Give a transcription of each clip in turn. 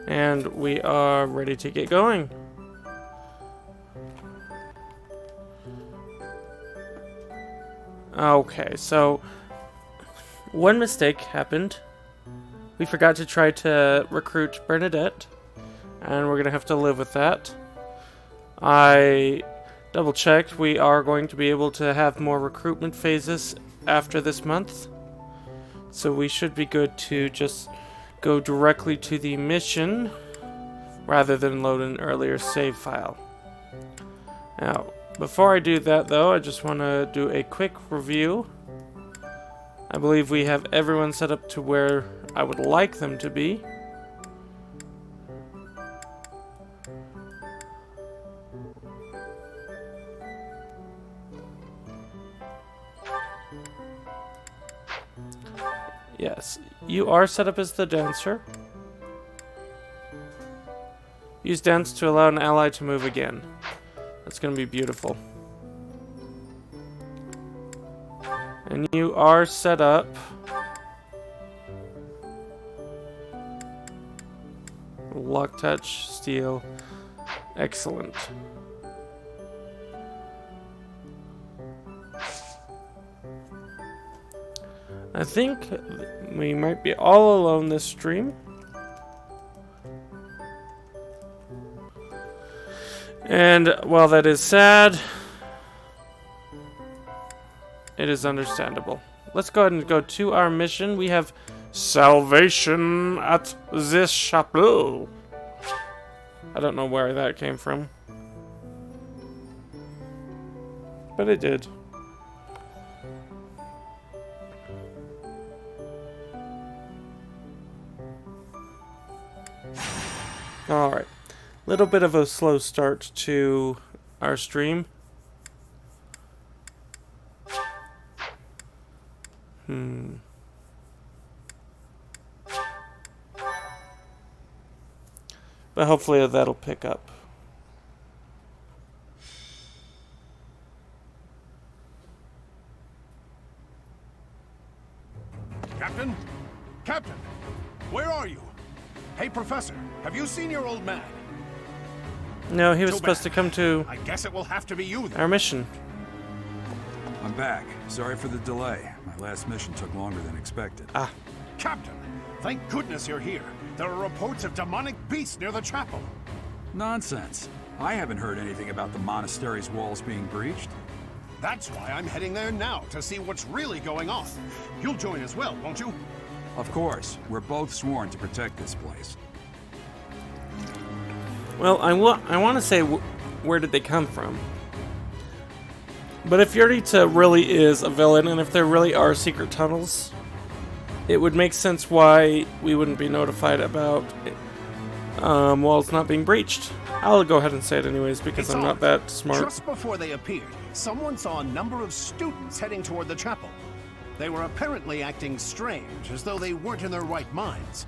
And we are ready to get going. Okay, so one mistake happened. We forgot to try to recruit Bernadette, and we're gonna have to live with that. I double-checked. We are going to be able to have more recruitment phases after this month, so we should be good to just go directly to the mission rather than load an earlier save file. Now, before I do that though, I just want to do a quick review. I believe we have everyone set up to where I would like them to be. Yes, you are set up as the dancer. Use dance to allow an ally to move again. That's going to be beautiful. And you are set up. Lock touch, steel. Excellent. I think we might be all alone this stream. And while that is sad, it is understandable. Let's go ahead and go to our mission. We have salvation at this chapel. I don't know where that came from, but it did. Alright. Little bit of a slow start to our stream. But hopefully that'll pick up. Captain? Captain! Where are you? Hey, Professor, have you seen your old man? No, he was supposed to come to I guess it will have to be you then. our mission. I'm back. Sorry for the delay. My last mission took longer than expected. Ah. Captain, thank goodness you're here. There are reports of demonic beasts near the chapel. Nonsense. I haven't heard anything about the monastery's walls being breached. That's why I'm heading there now, to see what's really going on. You'll join as well, won't you? Of course. We're both sworn to protect this place. Well, I want to say where did they come from? But if Yurita really is a villain, and if there really are secret tunnels, it would make sense why we wouldn't be notified about walls not being breached. I'll go ahead and say it anyways because I'm not that smart. Just before they appeared, someone saw a number of students heading toward the chapel. They were apparently acting strange, as though they weren't in their right minds.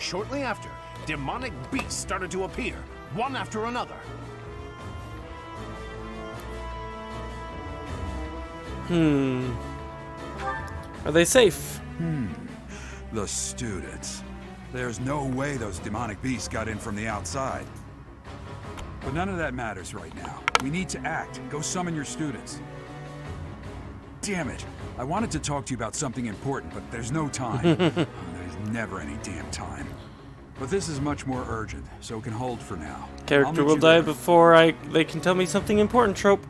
Shortly after, demonic beasts started to appear, one after another. Are they safe? The students. There's no way those demonic beasts got in from the outside. But none of that matters right now. We need to act. Go summon your students. Damn it. I wanted to talk to you about something important, but there's no time. There's never any damn time. But this is much more urgent, so it can hold for now. Character will die before they can tell me something important, trope.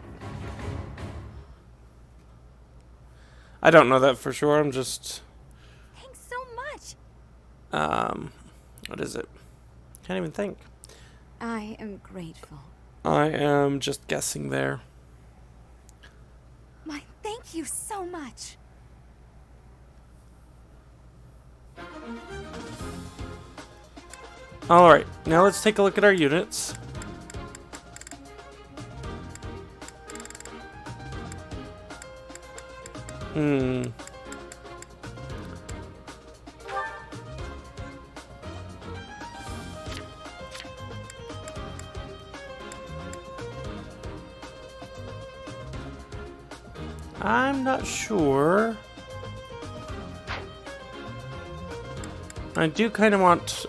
I don't know that for sure, I'm just... Thanks so much. What is it? Can't even think. I am grateful. I am just guessing there. My thank you so much. Alright, now let's take a look at our units. I'm not sure. I do kind of want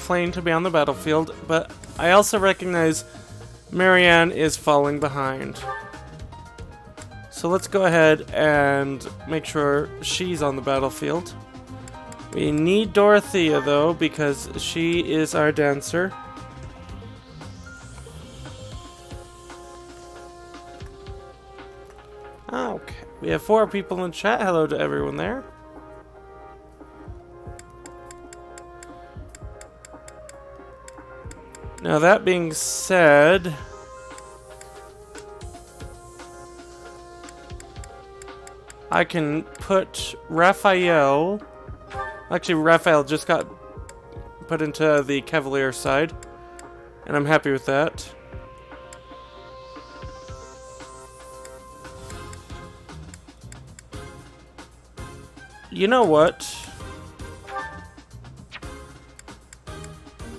Flame to be on the battlefield, but I also recognize Marianne is falling behind. So let's go ahead and make sure she's on the battlefield. We need Dorothea though, because she is our dancer. Okay, we have 4 people in chat. Hello to everyone there. Now that being said, I can put Raphael. Actually, Raphael just got put into the Cavalier side, and I'm happy with that. You know what?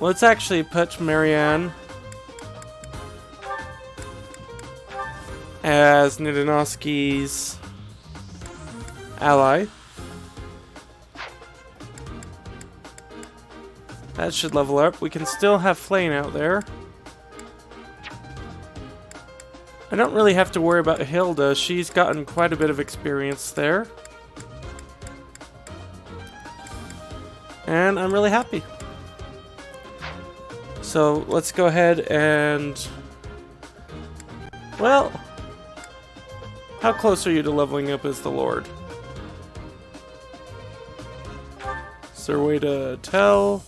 Let's actually put Marianne as NdoNosCi's ally. That should level up. We can still have Flame out there. I don't really have to worry about Hilda. She's gotten quite a bit of experience there. And I'm really happy. So let's go ahead and... Well, how close are you to leveling up as the Lord? Is there a way to tell?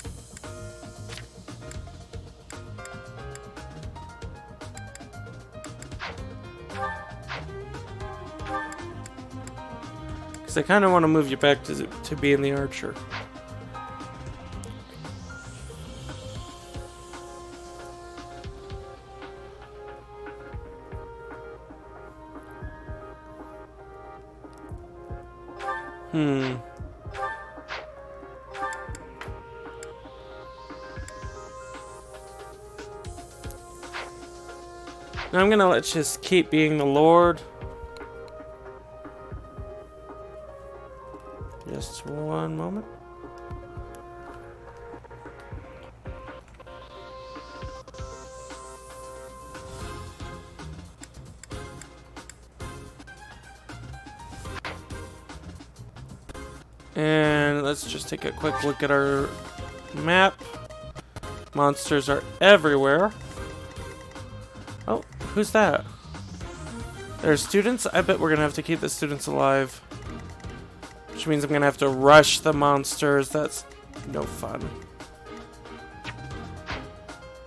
Because I kind of want to move you back to being the archer. Now I'm gonna let's just keep being the Lord. Just one moment. And let's just take a quick look at our map. Monsters are everywhere. Oh, who's that? There are students? I bet we're gonna have to keep the students alive. Which means I'm gonna have to rush the monsters. That's no fun.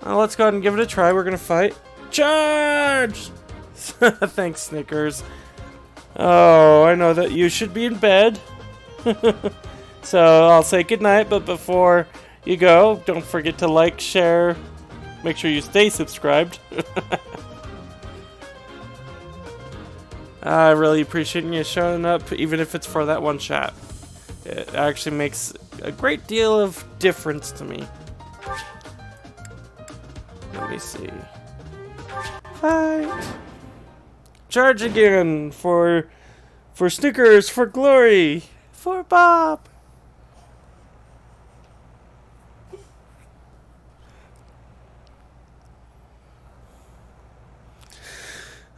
Well, let's go ahead and give it a try. We're gonna fight. Charge! Thanks, Snickers. Oh, I know that you should be in bed. So I'll say goodnight, but before you go, don't forget to like, share, make sure you stay subscribed. I really appreciate you showing up, even if it's for that one shot. It actually makes a great deal of difference to me. Let me see. Fight! Charge again for Snickers, for glory, for Bob.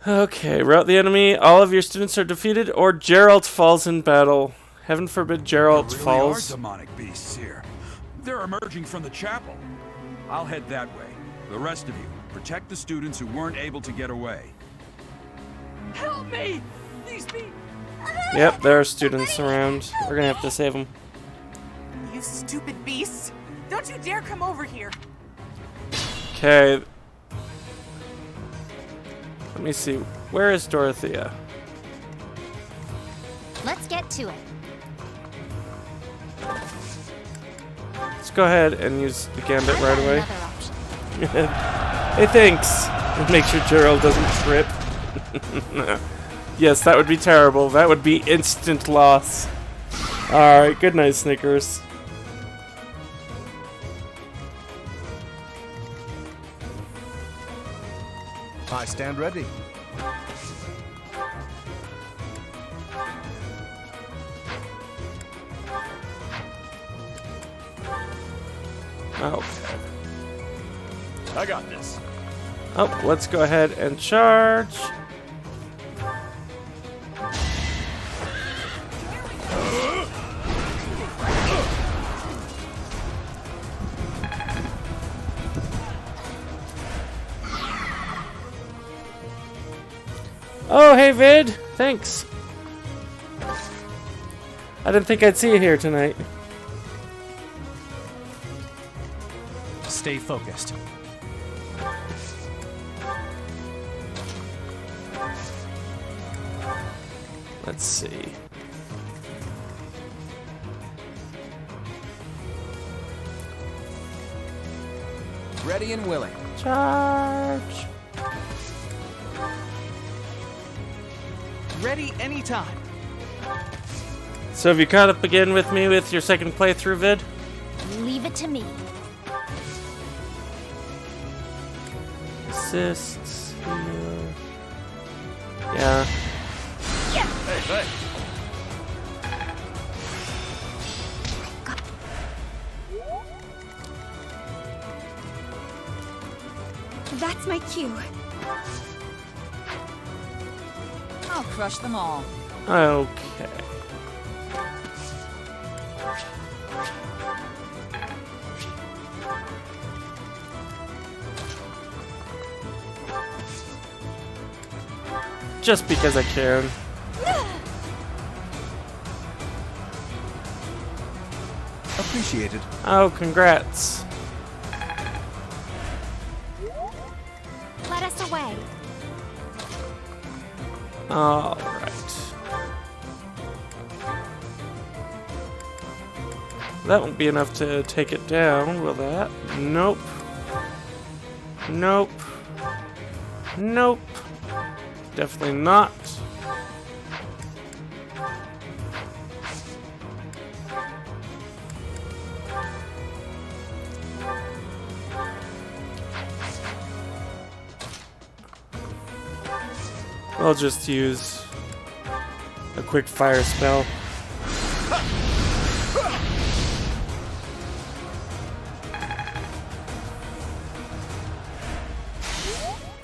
Okay, rout the enemy. All of your students are defeated, or Geralt falls in battle. Heaven forbid Geralt There really falls. are demonic beasts here. They're emerging from the chapel. I'll head that way. The rest of you, protect the students who weren't able to get away. Help me! These beasts! Yep, there are students around. We're gonna have to save them. You stupid beasts! Don't you dare come over here! Okay. Let me see. Where is Dorothea? Let's get to it. Let's go ahead and use the gambit I've right got away. another option. Hey, thanks. And make sure Gerald doesn't trip. Yes, that would be terrible. That would be instant loss. Alright, good night, Snickers. I stand ready. Okay. I got this. Oh, let's go ahead and charge. Oh, hey Vid! Thanks. I didn't think I'd see you here tonight. Stay focused. Let's see. Ready and willing. Charge! Ready anytime. So have you caught up again with me with your second playthrough, Vid? Leave it to me. Assists. Heal. Yeah. Hey, thanks. That's my cue. I'll crush them all. Okay. Just because I can. Appreciated. Oh, congrats. Let us away. Alright. That won't be enough to take it down, will that? Nope. Nope. Nope. Definitely not. I'll just use a quick fire spell.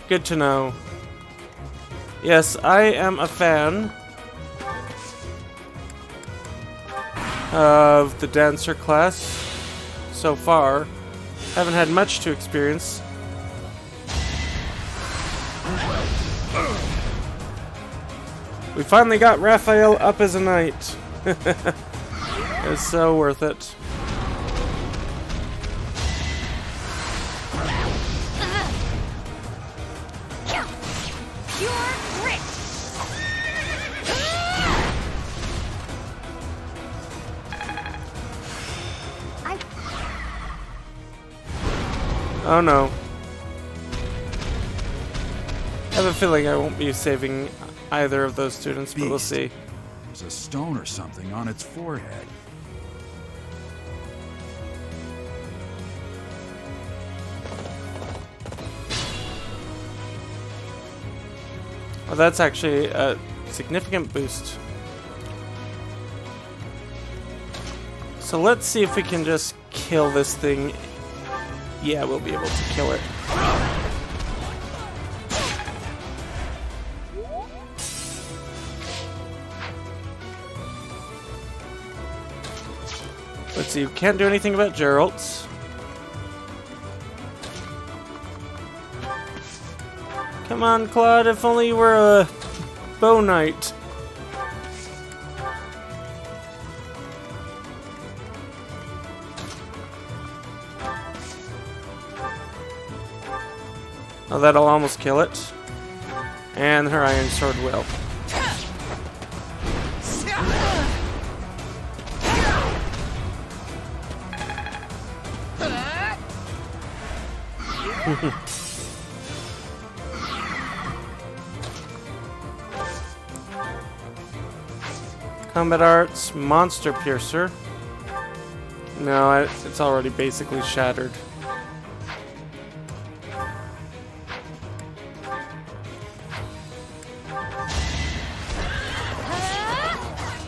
Good to know. Yes, I am a fan of the dancer class so far. Haven't had much to experience. We finally got Raphael up as a knight. It's so worth it. Pure grit. Oh no. I have a feeling I won't be saving either of those students, but we'll Beast. see. There's a stone or something on its forehead. Well, that's actually a significant boost. So let's see if we can just kill this thing. Yeah, we'll be able to kill it. Let's see, we can't do anything about Gerald's. Come on, Claude, if only you were a bow knight. Oh, that'll almost kill it. And her iron sword will. Combat Arts, Monster Piercer. No, it's already basically shattered.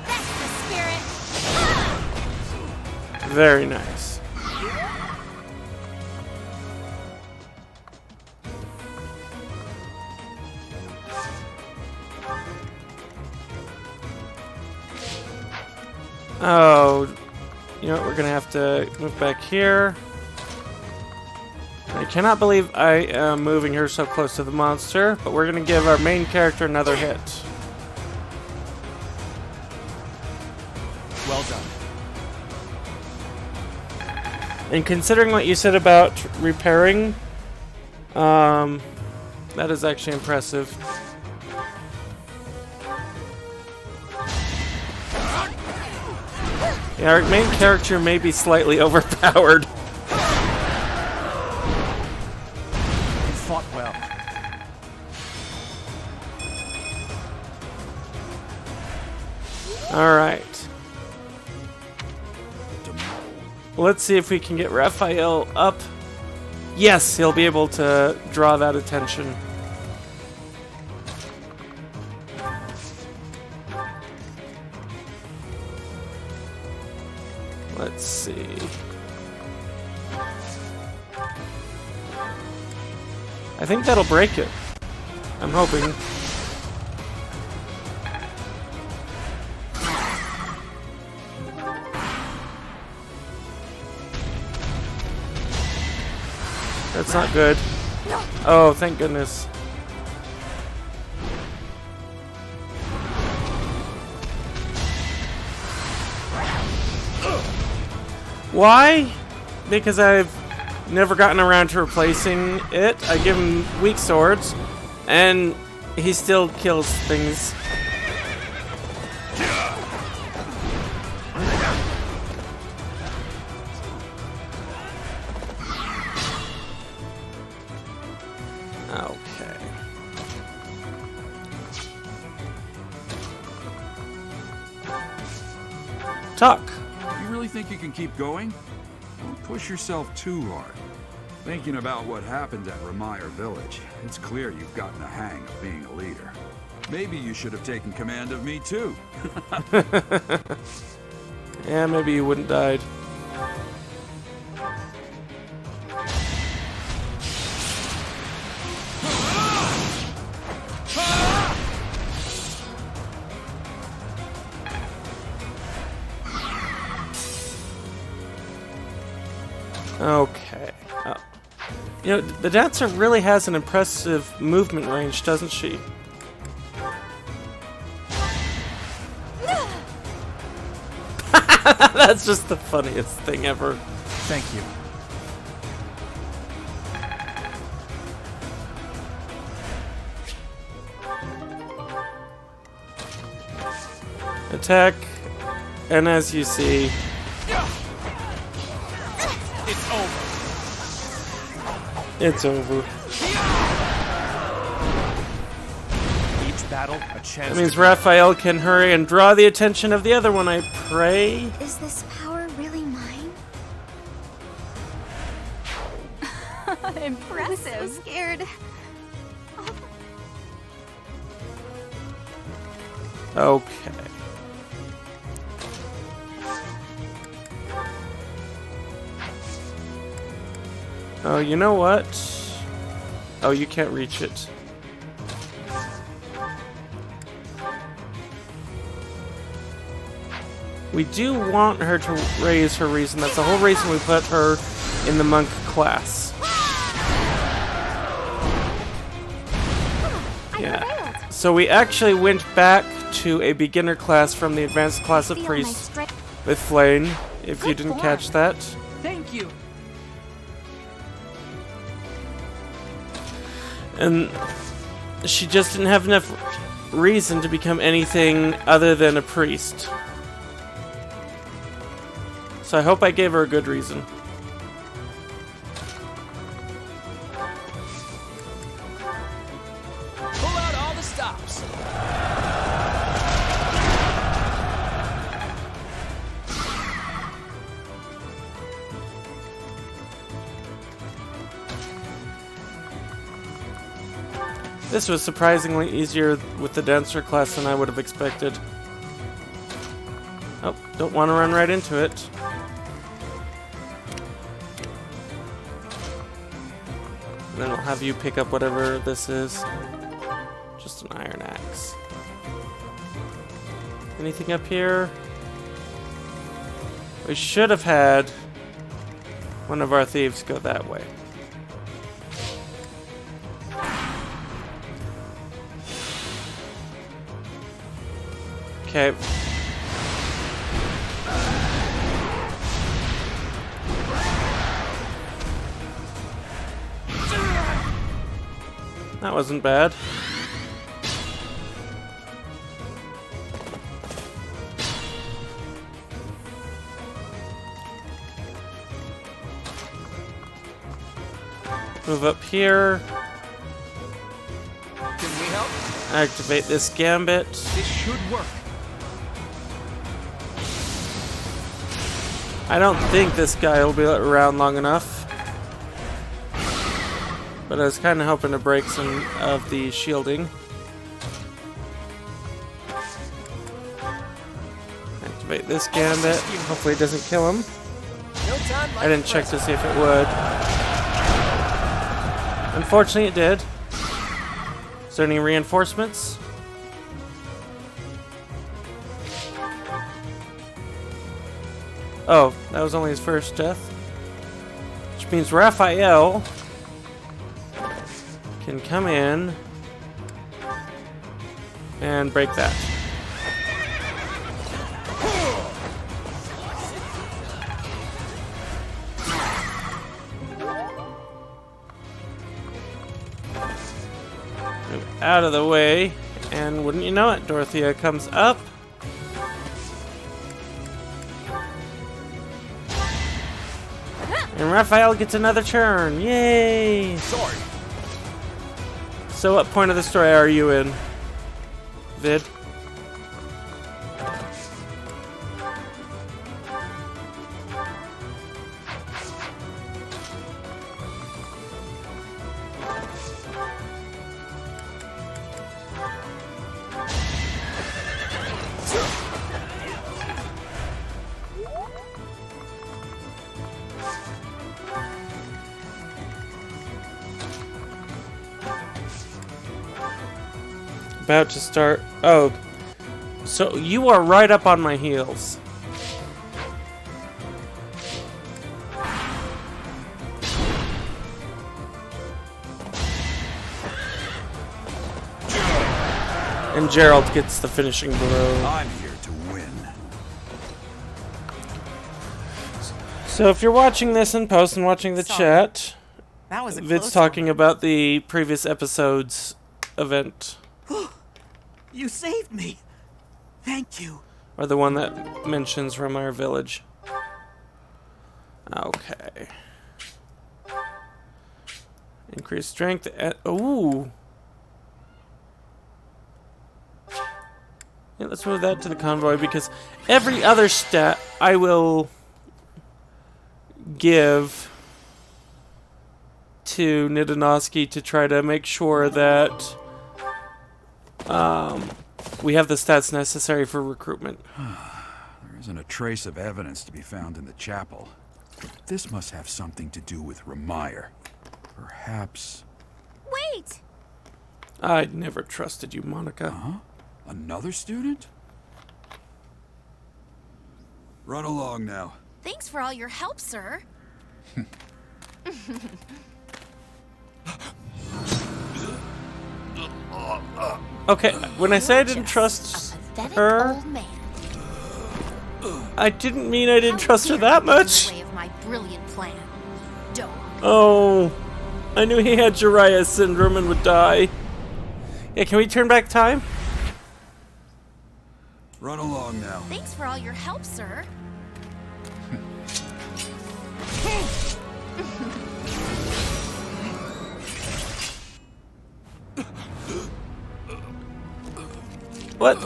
That's the spirit. Very nice. Oh, you know what? We're gonna have to move back here. I cannot believe I am moving her so close to the monster, but we're gonna give our main character another hit. Well done. And considering what you said about repairing, that is actually impressive. Yeah, our main character may be slightly overpowered. You fought well. Alright. Let's see if we can get Raphael up. Yes, he'll be able to draw that attention. Let's see. I think that'll break it. I'm hoping. That's not good. Oh, thank goodness. Why? Because I've never gotten around to replacing it. I give him weak swords, and he still kills things. Okay. Talk. You really think you can keep going? Don't push yourself too hard. Thinking about what happened at Remire Village, it's clear you've gotten a hang of being a leader. Maybe you should have taken command of me too. Yeah, maybe you wouldn't died. Okay. You know, the dancer really has an impressive movement range, doesn't she? That's just the funniest thing ever. Thank you. Attack, and as you see, It's over. it's over. Each battle, a chance. That means Raphael can hurry and draw the attention of the other one, I pray. Is this power really mine? Impressive. I'm so scared. Okay. Oh, you know what? Oh, you can't reach it. We do want her to raise her reason. That's the whole reason we put her in the monk class. Yeah. So we actually went back to a beginner class from the advanced class of priests with Flane, if you didn't catch that. Thank you. And she just didn't have enough reason to become anything other than a priest. So I hope I gave her a good reason. Pull out all the stops. This was surprisingly easier with the dancer class than I would have expected. Oh, don't want to run right into it. And then I'll have you pick up whatever this is. Just an iron axe. Anything up here? We should have had one of our thieves go that way. Okay. That wasn't bad. Move up here. Can we help? Activate this gambit. This should work. I don't think this guy will be around long enough. But I was kind of hoping to break some of the shielding. Activate this gambit. Hopefully it doesn't kill him. No time like I didn't check to see if it would. Unfortunately, it did. Is there any reinforcements? Oh, that was only his first death. Which means Raphael can come in and break that. Move out of the way, and wouldn't you know it, Dorothea comes up. And Raphael gets another turn. Yay! Sorry. So what point of the story are you in, Vid? About to start. Oh, so you are right up on my heels. And Gerald gets the finishing blow. I'm here to win. So if you're watching this in post and watching the Sorry. chat, That was a Vid's close talking about the previous episode's event. You saved me. Thank you. Or the one that mentions Remire Village. Okay. Increase strength. Ooh. Yeah, let's move that to the convoy because every other stat I will give to NdoNosCi to try to make sure that we have the stats necessary for recruitment. There isn't a trace of evidence to be found in the chapel. This must have something to do with Remire. Perhaps... Wait! I never trusted you, Monica. Huh? Another student? Run along now. Thanks for all your help, sir. Okay, when I say I didn't Just trust a pathetic her, old man. I didn't mean I didn't How trust her dare that you get in much. the way of my brilliant plan. Dog. Oh, I knew he had Jiraiya syndrome and would die. Yeah, can we turn back time? Run along now. Thanks for all your help, sir. What?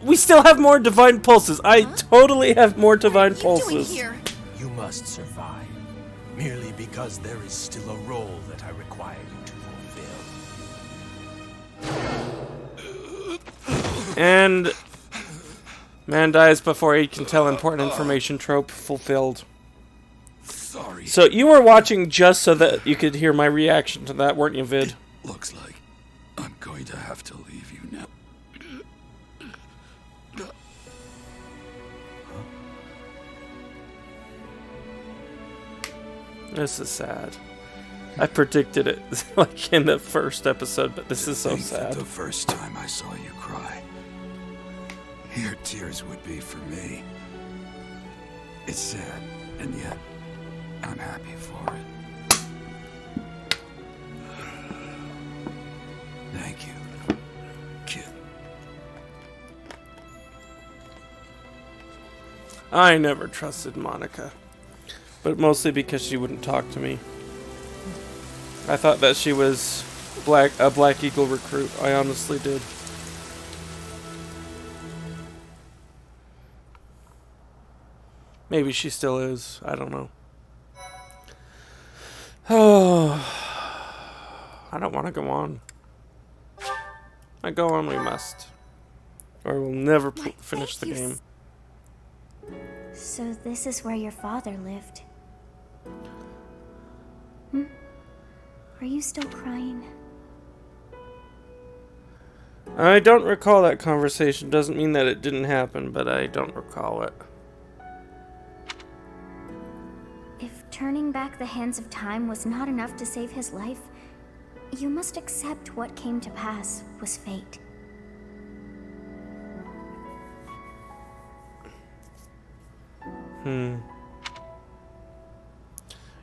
We still have more divine pulses. I totally have more divine What are you doing pulses. here? You must survive. Merely because there is still a role that I require you to fulfill. And man dies before he can tell important information trope fulfilled. Sorry. So you were watching just so that you could hear my reaction to that, weren't you, Vid? Looks like I'm going to have to leave you now. This is sad. I predicted it like in the first episode, but this is so Think that sad. the first time I saw you cry, your tears would be for me. It's sad, and yet I'm happy for it. Thank you, kid. I never trusted Monica, but mostly because she wouldn't talk to me. I thought that she was a Black Eagle recruit. I honestly did. Maybe she still is. I don't know. Oh, I don't want to go on. I go on, we must. Or we'll never finish the game. So this is where your father lived. Are you still crying? I don't recall that conversation. Doesn't mean that it didn't happen, but I don't recall it. If turning back the hands of time was not enough to save his life, you must accept what came to pass was fate.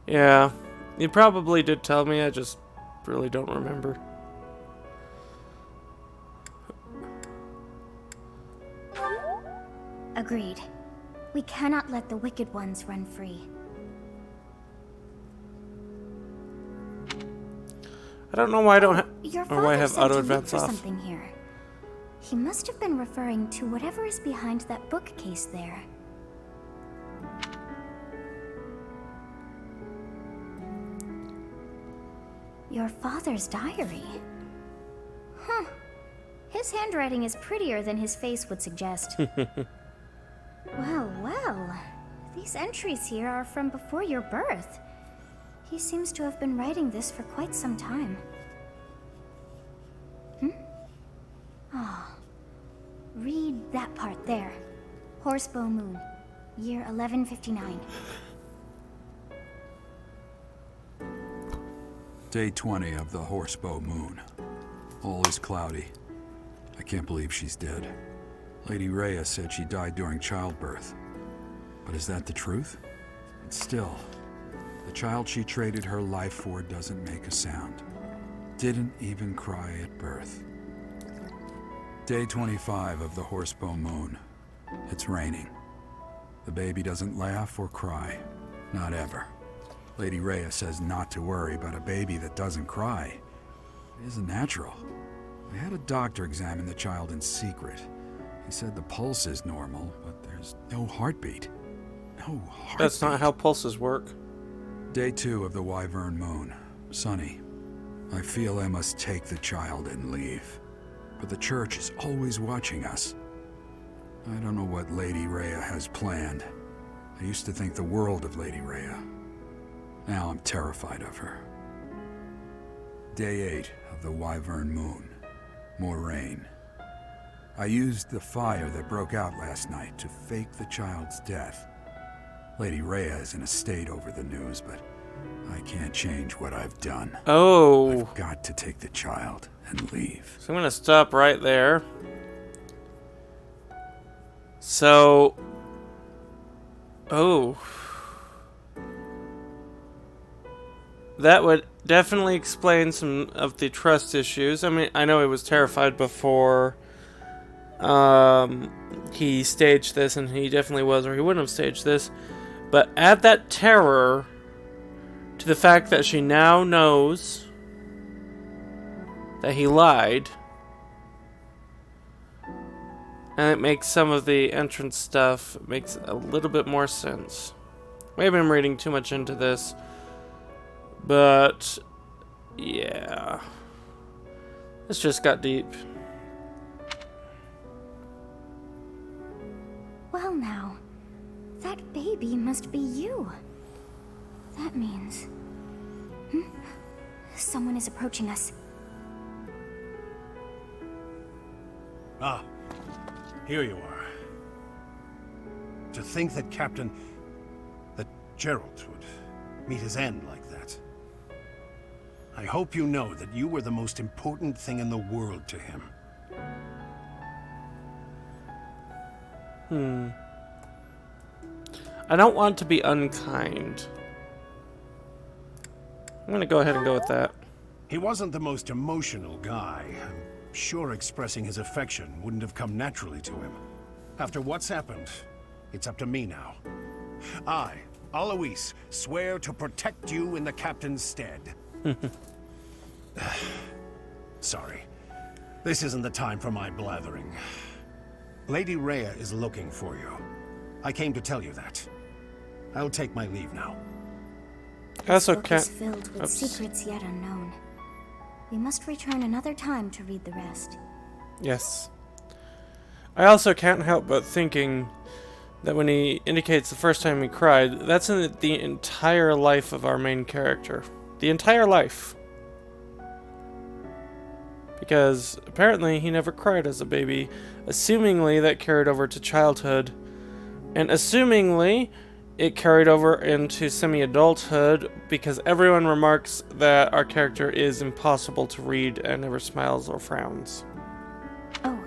Yeah, you probably did tell me, I just really don't remember. Agreed. We cannot let the wicked ones run free. I don't know why I don't Your or why I father have said to auto look advance for off. something here. He must have been referring to whatever is behind that bookcase there. Your father's diary? Huh. His handwriting is prettier than his face would suggest. Well, well. These entries here are from before your birth. He seems to have been writing this for quite some time. Read that part there. Horsebow Moon, year 1159. Day 20 of the Horsebow Moon. All is cloudy. I can't believe she's dead. Lady Rhea said she died during childbirth. But is that the truth? And still, the child she traded her life for doesn't make a sound. Didn't even cry at birth. Day 25 of the Horsebow Moon. It's raining. The baby doesn't laugh or cry. Not ever. Lady Rhea says not to worry about a baby that doesn't cry. It isn't natural. I had a doctor examine the child in secret. He said the pulse is normal, but there's no heartbeat. No heartbeat. That's not how pulses work. Day 2 of the Wyvern Moon. Sunny. I feel I must take the child and leave. But the church is always watching us. I don't know what Lady Rhea has planned. I used to think the world of Lady Rhea. Now I'm terrified of her. Day 8 of the Wyvern Moon. More rain. I used the fire that broke out last night to fake the child's death. Lady Rhea is in a state over the news, but I can't change what I've done. Oh. I've got to take the child and leave. So I'm going to stop right there. So... Oh. That would definitely explain some of the trust issues. I mean, I know he was terrified before he staged this, and he definitely was, or he wouldn't have staged this. But add that terror to the fact that she now knows that he lied, and it makes some of the entrance stuff makes a little bit more sense. Maybe I'm reading too much into this, but yeah, this just got deep. Well now, that baby must be you. That means... Someone is approaching us. Ah, here you are. To think that that Gerald meet his end like that. I hope you know that you were the most important thing in the world to him. I don't want to be unkind. I'm gonna go ahead and go with that. He wasn't the most emotional guy. I'm sure expressing his affection wouldn't have come naturally to him. After what's happened, it's up to me now. I, Alois, swear to protect you in the captain's stead. Sorry. This isn't the time for my blathering. Lady Rhea is looking for you. I came to tell you that. I'll take my leave now. That's This book okay. is filled with secrets yet unknown. We must return another time to read the rest. Yes. I also can't help but thinking that when he indicates the first time he cried, that's in the entire life of our main character. The entire life. Because apparently he never cried as a baby. Assumingly that carried over to childhood. And assumingly it carried over into semi-adulthood because everyone remarks that our character is impossible to read and never smiles or frowns. Oh,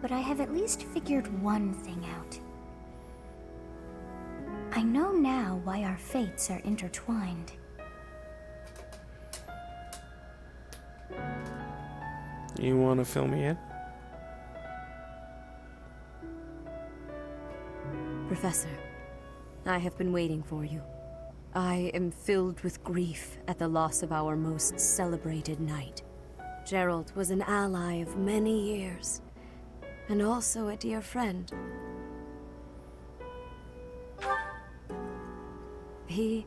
but I have at least figured one thing out. I know now why our fates are intertwined. You want to fill me in? Professor, I have been waiting for you. I am filled with grief at the loss of our most celebrated knight. Gerald was an ally of many years, and also a dear friend. He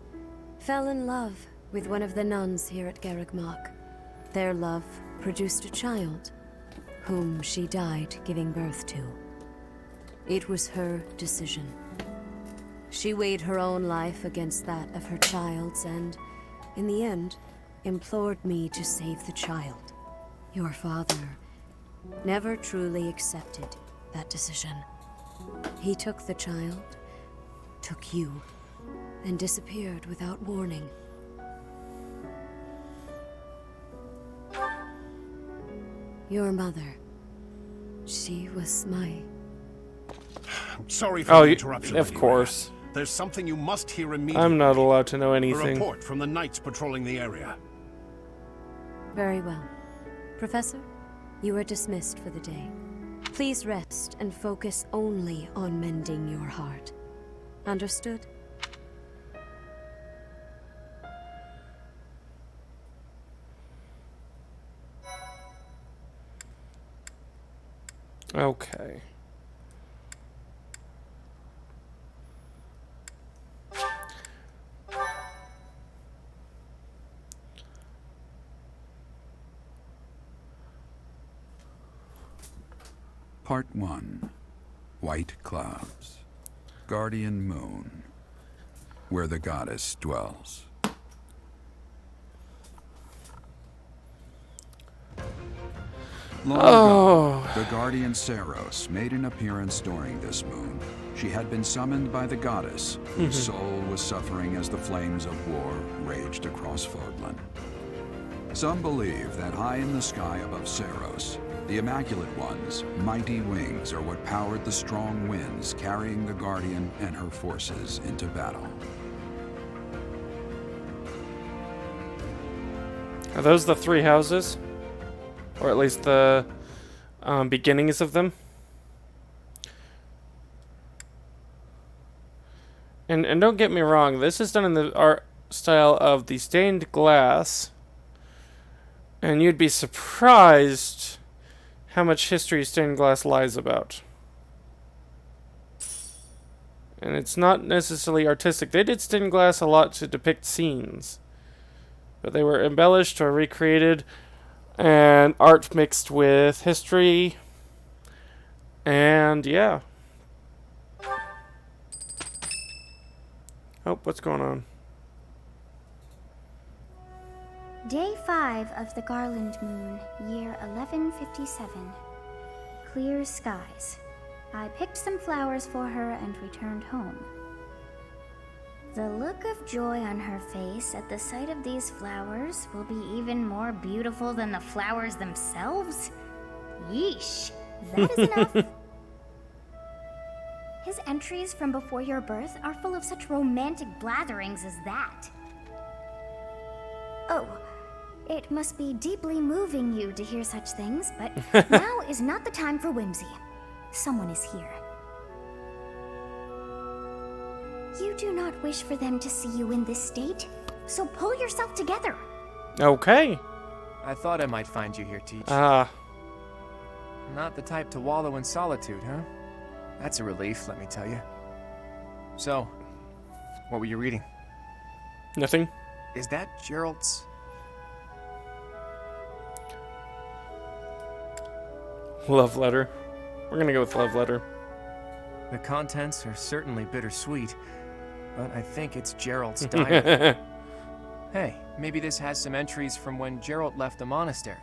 fell in love with one of the nuns here at Garreg-Mach. Their love produced a child, whom she died giving birth to. It was her decision. She weighed her own life against that of her child's and, in the end, implored me to save the child. Your father never truly accepted that decision. He took the child, took you, and disappeared without warning. Your mother, she was my... Sorry for the interruption. Of Lady course. Rhea. There's something you must hear immediately. I'm not allowed to know A anything. report from the knights patrolling the area. Very well. Professor, you are dismissed for the day. Please rest and focus only on mending your heart. Understood? Okay. Part 1. White Clouds. Guardian Moon. Where the goddess dwells. Long ago, the guardian Seros made an appearance during this moon. She had been summoned by the goddess, whose soul was suffering as the flames of war raged across Fodlan. Some believe that high in the sky above Seros, the Immaculate One's mighty wings are what powered the strong winds carrying the Guardian and her forces into battle. Are those the three houses? Or at least the beginnings of them? And don't get me wrong, this is done in the art style of the stained glass. And you'd be surprised how much history stained glass lies about. And it's not necessarily artistic. They did stained glass a lot to depict scenes. But they were embellished or recreated, and art mixed with history. And yeah. Oh, what's going on? Day 5 of the Garland Moon, year 1157. Clear skies. I picked some flowers for her and returned home. The look of joy on her face at the sight of these flowers will be even more beautiful than the flowers themselves? Yeesh, that is enough. His entries from before your birth are full of such romantic blatherings as that. Oh, it must be deeply moving you to hear such things, but now is not the time for whimsy. Someone is here. You do not wish for them to see you in this state, so pull yourself together. Okay. I thought I might find you here, Teach. Ah. Not the type to wallow in solitude, huh? That's a relief, let me tell you. So, what were you reading? Nothing. Is that Gerald's? Love letter. We're gonna go with love letter. The contents are certainly bittersweet, but I think it's Gerald's diary. Hey, maybe this has some entries from when Gerald left the monastery.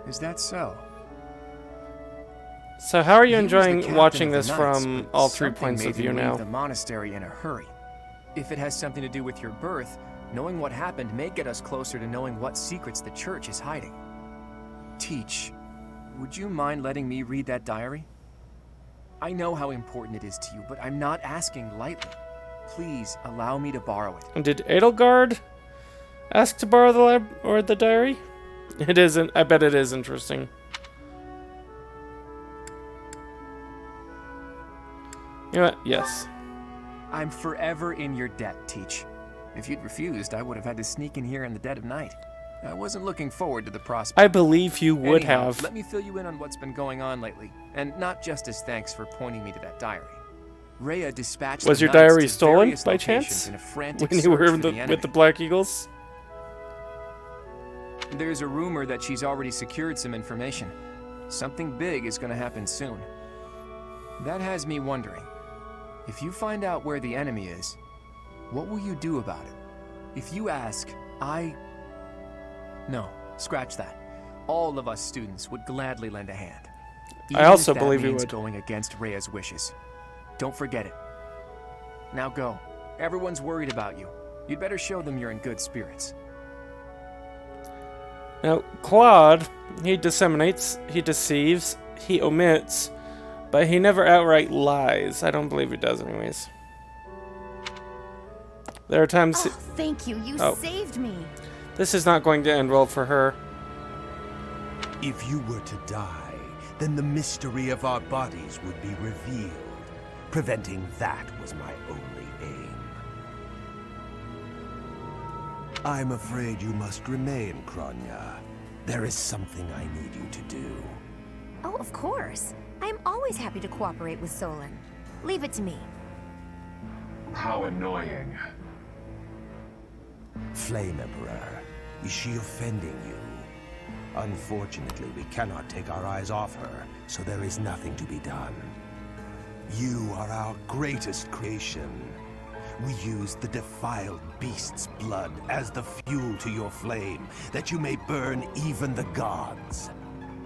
Is that so? So how are you He was the enjoying captain watching of the this Knights, from but all 3 something points made of him view leave now? the monastery in a hurry. If it has something to do with your birth, knowing what happened may get us closer to knowing what secrets the church is hiding. Teach, would you mind letting me read that diary? I know how important it is to you, but I'm not asking lightly. Please allow me to borrow it. And did Edelgard ask to borrow the diary? It isn't. I bet it is interesting. You know what? Yes. I'm forever in your debt, Teach. If you'd refused, I would have had to sneak in here in the dead of night. I wasn't looking forward to the prospect. I believe you would Anyhow, have. Let me fill you in on what's been going on lately, and not just as thanks for pointing me to that diary. Rhea dispatched Was the your knights diary to stolen various by locations chance? in a frantic When you were search with for the enemy. Black Eagles? There's a rumor that she's already secured some information. Something big is going to happen soon. That has me wondering, if you find out where the enemy is, what will you do about it? If you ask, No, scratch that. All of us students would gladly lend a hand. I also if that believe you means would. going against Rhea's wishes. Don't forget it. Now go. Everyone's worried about you. You'd better show them you're in good spirits. Now, Claude, he disseminates, he deceives, he omits, but he never outright lies. I don't believe he does anyways. There are times... Oh, thank you. You Oh. saved me. This is not going to end well for her. If you were to die, then the mystery of our bodies would be revealed. Preventing that was my only aim. I'm afraid you must remain, Kronya. There is something I need you to do. Oh, of course. I'm always happy to cooperate with Solon. Leave it to me. How annoying. Flame Emperor, is she offending you? Unfortunately, we cannot take our eyes off her, so there is nothing to be done. You are our greatest creation. We use the defiled beast's blood as the fuel to your flame, that you may burn even the gods.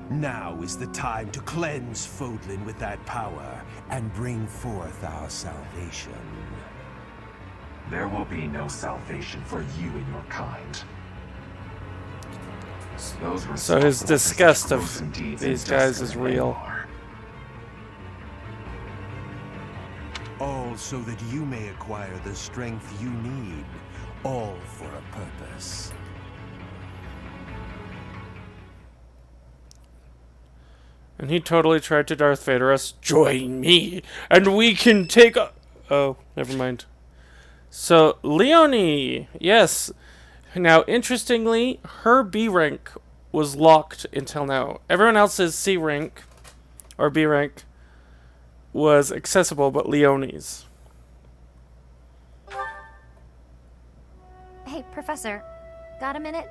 Now is the time to cleanse Fodlan with that power and bring forth our salvation. There will be no salvation for you and your kind. Those So his responsible for disgust such of gruesome deeds these in guys Dusk is and real. Lamar. All so that you may acquire the strength you need, all for a purpose. And he totally tried to Darth Vader us. Join me, and we can take a... Oh, never mind. So, Leonie, yes. Now, interestingly, her B rank was locked until now. Everyone else's C rank, or B rank, was accessible, but Leonie's. Hey, Professor, got a minute?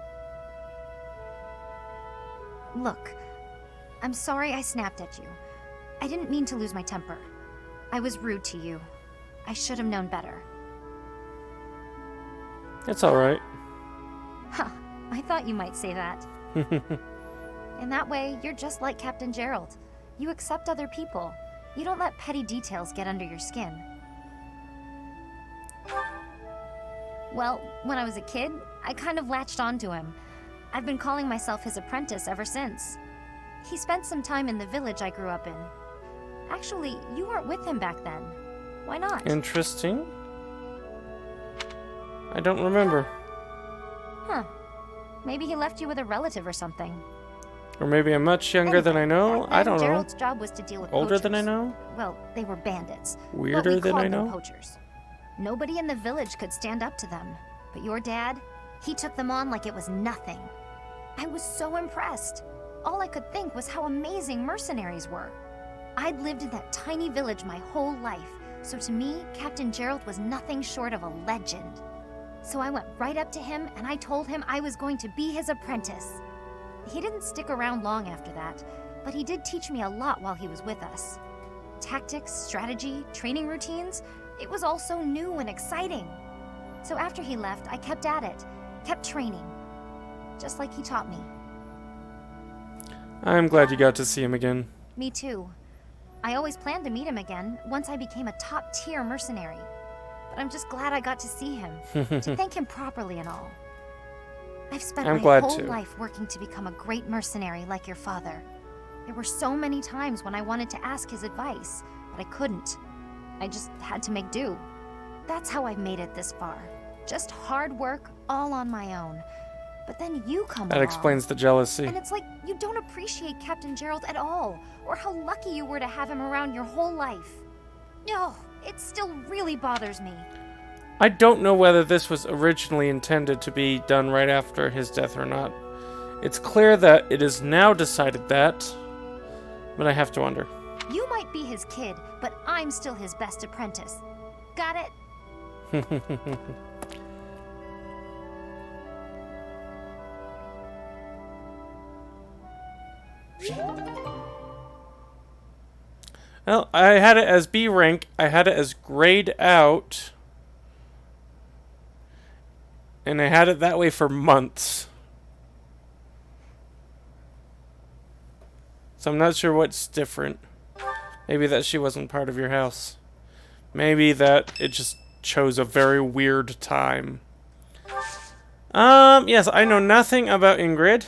Look, I'm sorry I snapped at you. I didn't mean to lose my temper. I was rude to you. I should have known better. It's alright. Huh, I thought you might say that. In that way, you're just like Captain Gerald. You accept other people. You don't let petty details get under your skin. Well, when I was a kid, I kind of latched onto him. I've been calling myself his apprentice ever since. He spent some time in the village I grew up in. Actually, you weren't with him back then. Why not? Interesting. I don't remember. Huh. Maybe he left you with a relative or something. Or maybe I'm much younger than I know. Back then, I don't know. Gerald's job was to deal with Older poachers. than I know? Well, they were bandits. Weirder but we than called I them know? Poachers. Nobody in the village could stand up to them. But your dad, he took them on like it was nothing. I was so impressed. All I could think was how amazing mercenaries were. I'd lived in that tiny village my whole life, so to me, Captain Gerald was nothing short of a legend. So I went right up to him and I told him I was going to be his apprentice. He didn't stick around long after that, but he did teach me a lot while he was with us. Tactics, strategy, training routines, it was all so new and exciting. So after he left, I kept at it, kept training, just like he taught me. I'm glad you got to see him again. Me too. I always planned to meet him again once I became a top-tier mercenary. But I'm just glad I got to see him, to thank him properly and all. I've spent my whole life working to become a great mercenary like your father. There were so many times when I wanted to ask his advice, but I couldn't. I just had to make do. That's how I've made it this far. Just hard work, all on my own. But then you come along. That explains the jealousy. And it's like you don't appreciate Captain Gerald at all, or how lucky you were to have him around your whole life. No, it still really bothers me. I don't know whether this was originally intended to be done right after his death or not. It's clear that it is now decided that, but I have to wonder. You might be his kid, but I'm still his best apprentice. Got it? Well, I had it as B rank. I had it as grayed out. And I had it that way for months. So I'm not sure what's different. Maybe that she wasn't part of your house. Maybe that it just chose a very weird time. Yes, I know nothing about Ingrid.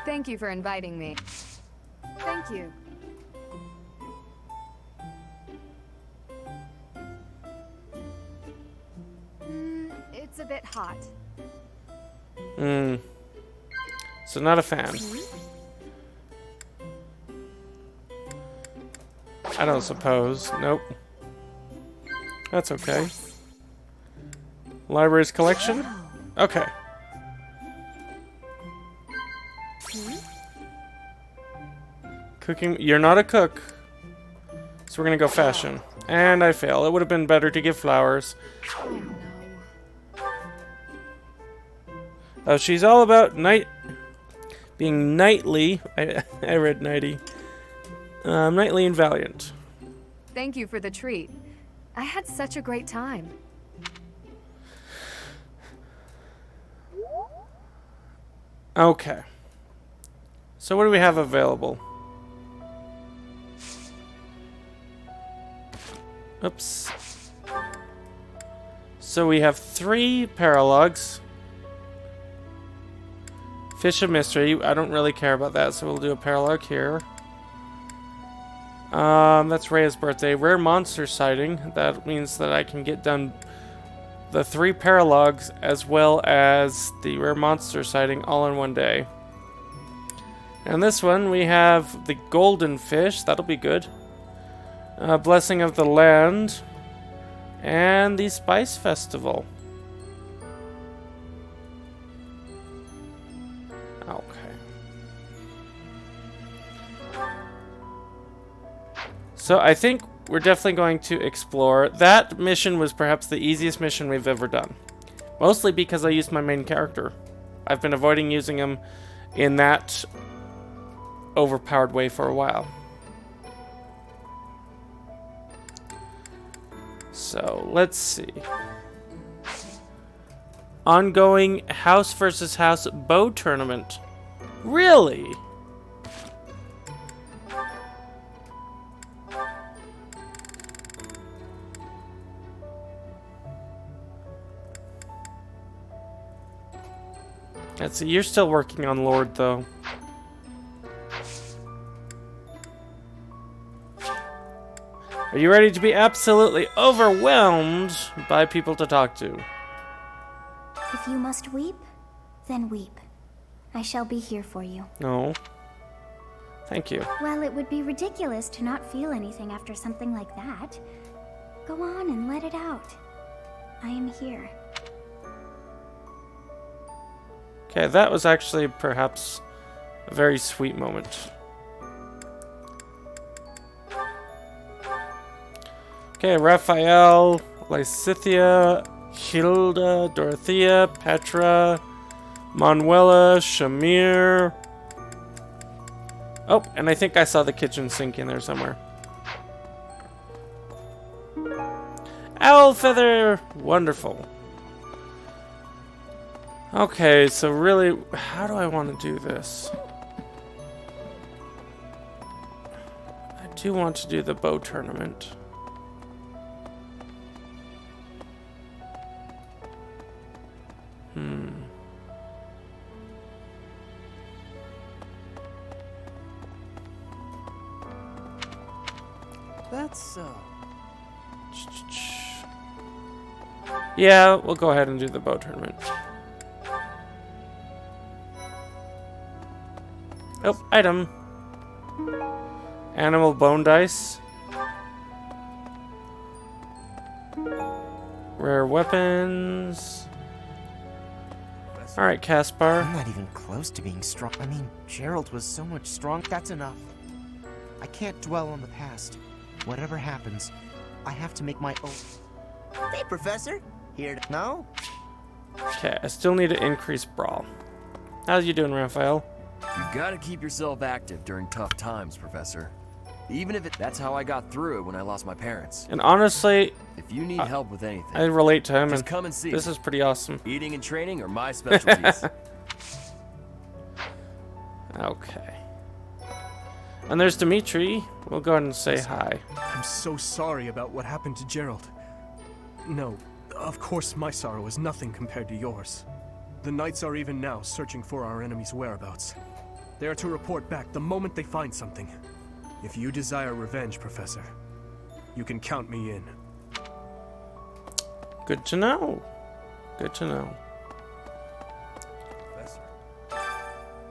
Thank you for inviting me. Thank you. It's a bit hot. So not a fan. I don't suppose. Nope. That's okay. Library's collection? Okay. Cooking. You're not a cook. So we're gonna go fashion. And I fail. It would have been better to give flowers. Oh, she's all about being knightly. I read knighty. Knightly and valiant. Thank you for the treat. I had such a great time. Okay. So what do we have available? Oops. So we have 3 paralogs. Fish of Mystery. I don't really care about that, so we'll do a paralog here. That's Rhea's birthday. Rare monster sighting. That means that I can get done the 3 paralogs as well as the rare monster sighting all in one day. And this one we have the golden fish. That'll be good. Blessing of the land. And the Spice Festival. Okay. So I think we're definitely going to explore. That mission was perhaps the easiest mission we've ever done. Mostly because I used my main character. I've been avoiding using him in that overpowered way for a while. So, let's see. Ongoing house versus house bow tournament. Really? Let's see, you're still working on Lord, though. Are you ready to be absolutely overwhelmed by people to talk to? If you must weep, then weep. I shall be here for you. No. Thank you. Well, it would be ridiculous to not feel anything after something like that. Go on and let it out. I am here. Okay, that was actually perhaps a very sweet moment. Okay, Raphael, Lysithia, Hilda, Dorothea, Petra, Manuela, Shamir. Oh, and I think I saw the kitchen sink in there somewhere. Owl feather! Wonderful. Okay, so really, how do I want to do this? I do want to do the bow tournament. That's Yeah, we'll go ahead and do the bow tournament. Oh, item. Animal bone dice. Rare weapons. Alright, Caspar. I'm not even close to being strong. I mean, Gerald was so much strong. That's enough. I can't dwell on the past. Whatever happens, I have to make my own. Hey, Professor. Here to know? Okay, I still need to increase brawl. How's you doing, Raphael? You gotta keep yourself active during tough times, Professor. Even if that's how I got through it when I lost my parents. And honestly, if you need help with anything, I relate to him. Just come and see. This is pretty awesome. Eating and training are my specialties. Okay. And there's Dimitri. We'll go ahead and say hi. I'm so sorry about what happened to Gerald. No, of course my sorrow is nothing compared to yours. The Knights are even now searching for our enemy's whereabouts. They are to report back the moment they find something. If you desire revenge, Professor, you can count me in. Good to know. Good to know.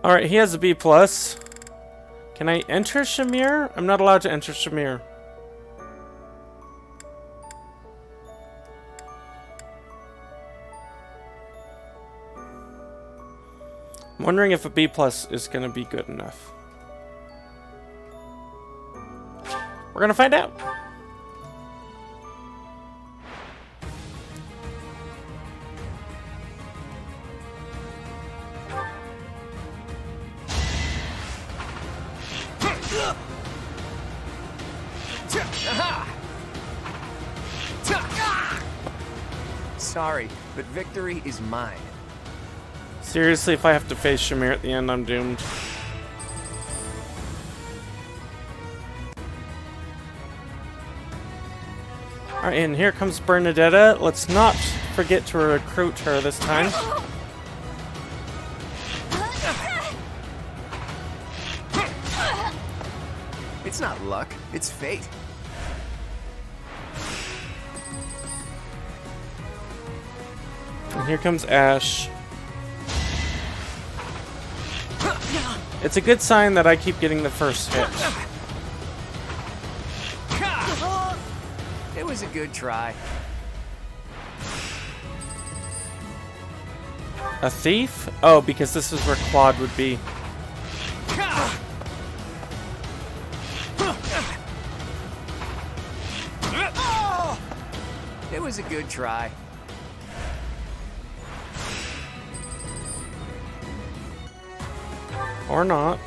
Alright, he has a B+. Can I enter Shamir? I'm not allowed to enter Shamir. I'm wondering if a B+ is going to be good enough. We're going to find out. Sorry, but victory is mine. Seriously, if I have to face Shamir at the end, I'm doomed. Alright, and here comes Bernadetta. Let's not forget to recruit her this time. It's not luck, it's fate. And here comes Ash. It's a good sign that I keep getting the first hit. It was a good try. A thief? Oh, because this is where Claude would be. It was a good try. Or not.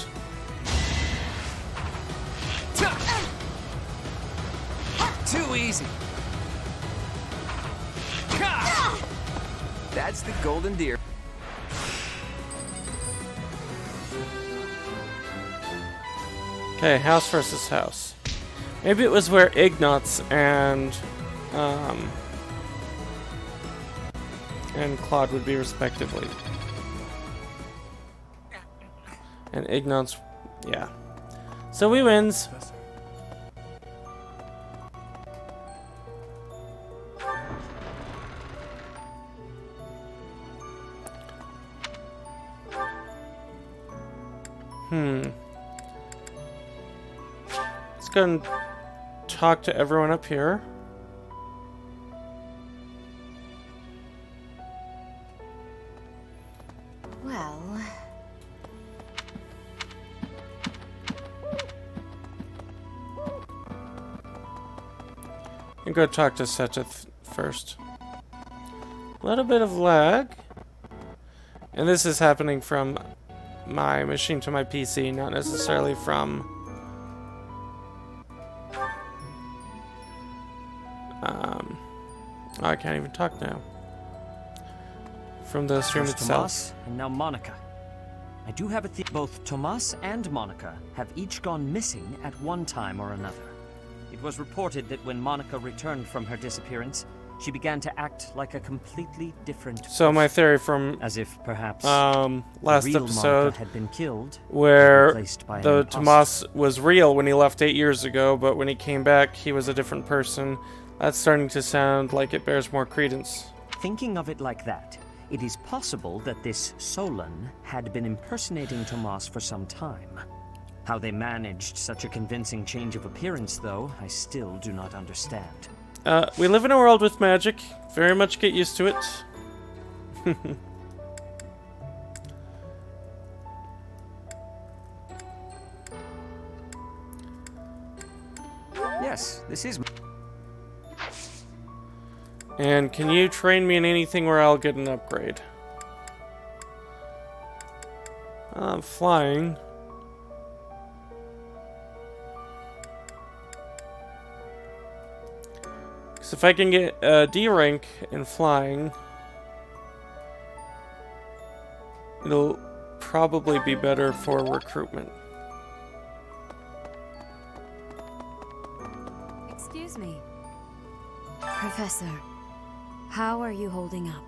Too easy. That's the golden deer. Okay, house versus house. Maybe it was where Ignatz and Claude would be respectively. And Ignatz, yeah. So he wins. Let's go and talk to everyone up here. Well... And go talk to Seteth first. A little bit of lag. And this is happening from my machine to my PC, not necessarily from oh, I can't even talk now. From the stream First itself. Tomas, and now Monica. I do have a both Tomas and Monica have each gone missing at one time or another. It was reported that when Monica returned from her disappearance, she began to act like a completely different So my theory from as if perhaps last the real episode Monica had been killed, where replaced by an the imposter. Tomas was real when he left 8 years ago, but when he came back he was a different person. That's starting to sound like it bears more credence. Thinking of it like that, it is possible that this Solon had been impersonating Tomas for some time. How they managed such a convincing change of appearance, though, I still do not understand. We live in a world with magic. Very much get used to it. Yes, this is... And can you train me in anything where I'll get an upgrade? Flying. Because if I can get a D rank in flying, it'll probably be better for recruitment. Excuse me. Professor, how are you holding up?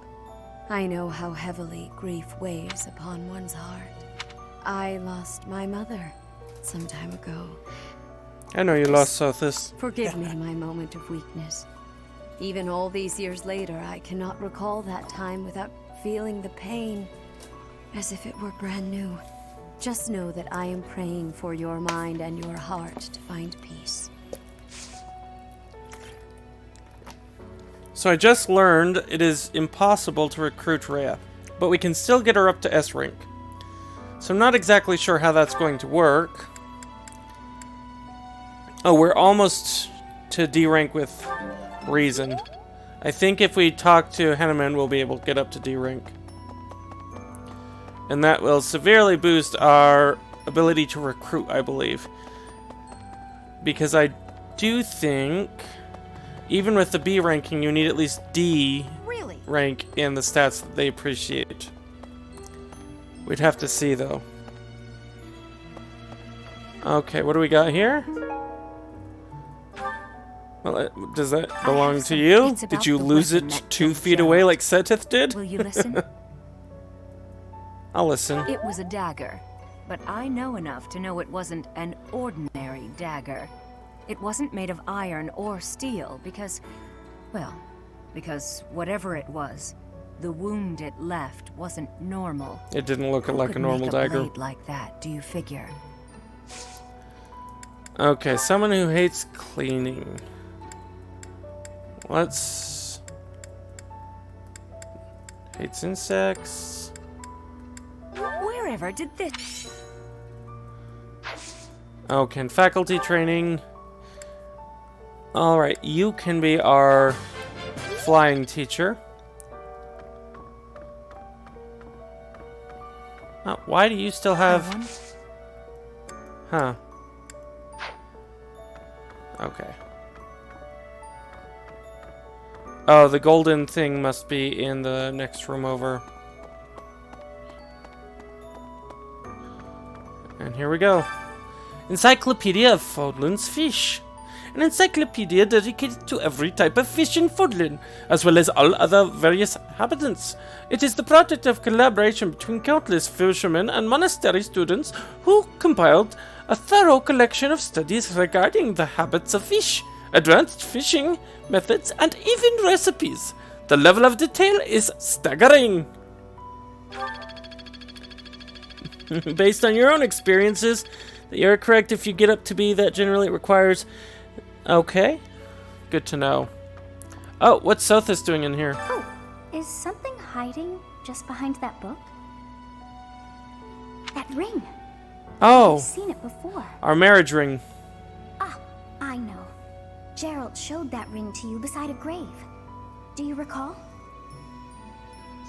I know how heavily grief weighs upon one's heart. I lost my mother some time ago. I know you lost Sothis. Forgive me my moment of weakness. Even all these years later, I cannot recall that time without feeling the pain, as if it were brand new. Just know that I am praying for your mind and your heart to find peace. So I just learned it is impossible to recruit Rhea, but we can still get her up to S rank. So I'm not exactly sure how that's going to work. Oh, we're almost to D rank with Reason. I think if we talk to Hanuman, we'll be able to get up to D rank. And that will severely boost our ability to recruit, I believe. Because I do think, even with the B ranking, you need at least D rank in the stats that they appreciate. We'd have to see, though. Okay, what do we got here? Well, does that belong to you? Did you lose it 2 feet away like Seteth did? Will you listen? I'll listen. It was a dagger, but I know enough to know it wasn't an ordinary dagger. It wasn't made of iron or steel because, well, because whatever it was, the wound it left wasn't normal. It didn't look Who like a could normal make dagger. A blade like that, do you figure? Okay, someone who hates cleaning. Let's... Hates insects. Wherever did this... Okay, and faculty training. Alright, you can be our flying teacher. Oh, why do you still have... Huh. Okay. Oh, the golden thing must be in the next room over. And here we go. Encyclopedia of Fodlan's Fish. an encyclopedia dedicated to every type of fish in Fodlan, as well as all other various inhabitants. It is the product of collaboration between countless fishermen and monastery students who compiled a thorough collection of studies regarding the habits of fish, advanced fishing methods, and even recipes. The level of detail is staggering. Based on your own experiences, you're correct if you get up to be that generally it requires... Okay. Good to know. Oh, what's Sothis doing in here? Oh, is something hiding just behind that book? That ring. Oh. I've seen it before. Our marriage ring. Ah, I know. Gerald showed that ring to you beside a grave. Do you recall?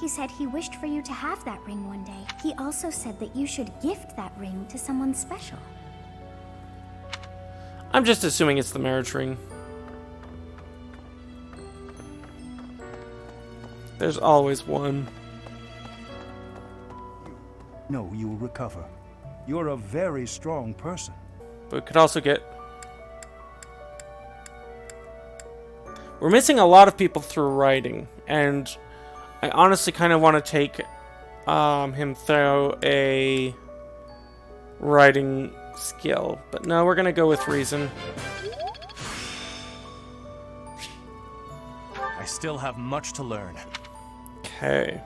He said he wished for you to have that ring one day. He also said that you should gift that ring to someone special. I'm just assuming it's the marriage ring. There's always one. No, you will recover. You're a very strong person. But we could also get... We're missing a lot of people through writing, and I honestly kind of want to take him through a writing skill. But no, we're going to go with reason. I still have much to learn. Okay.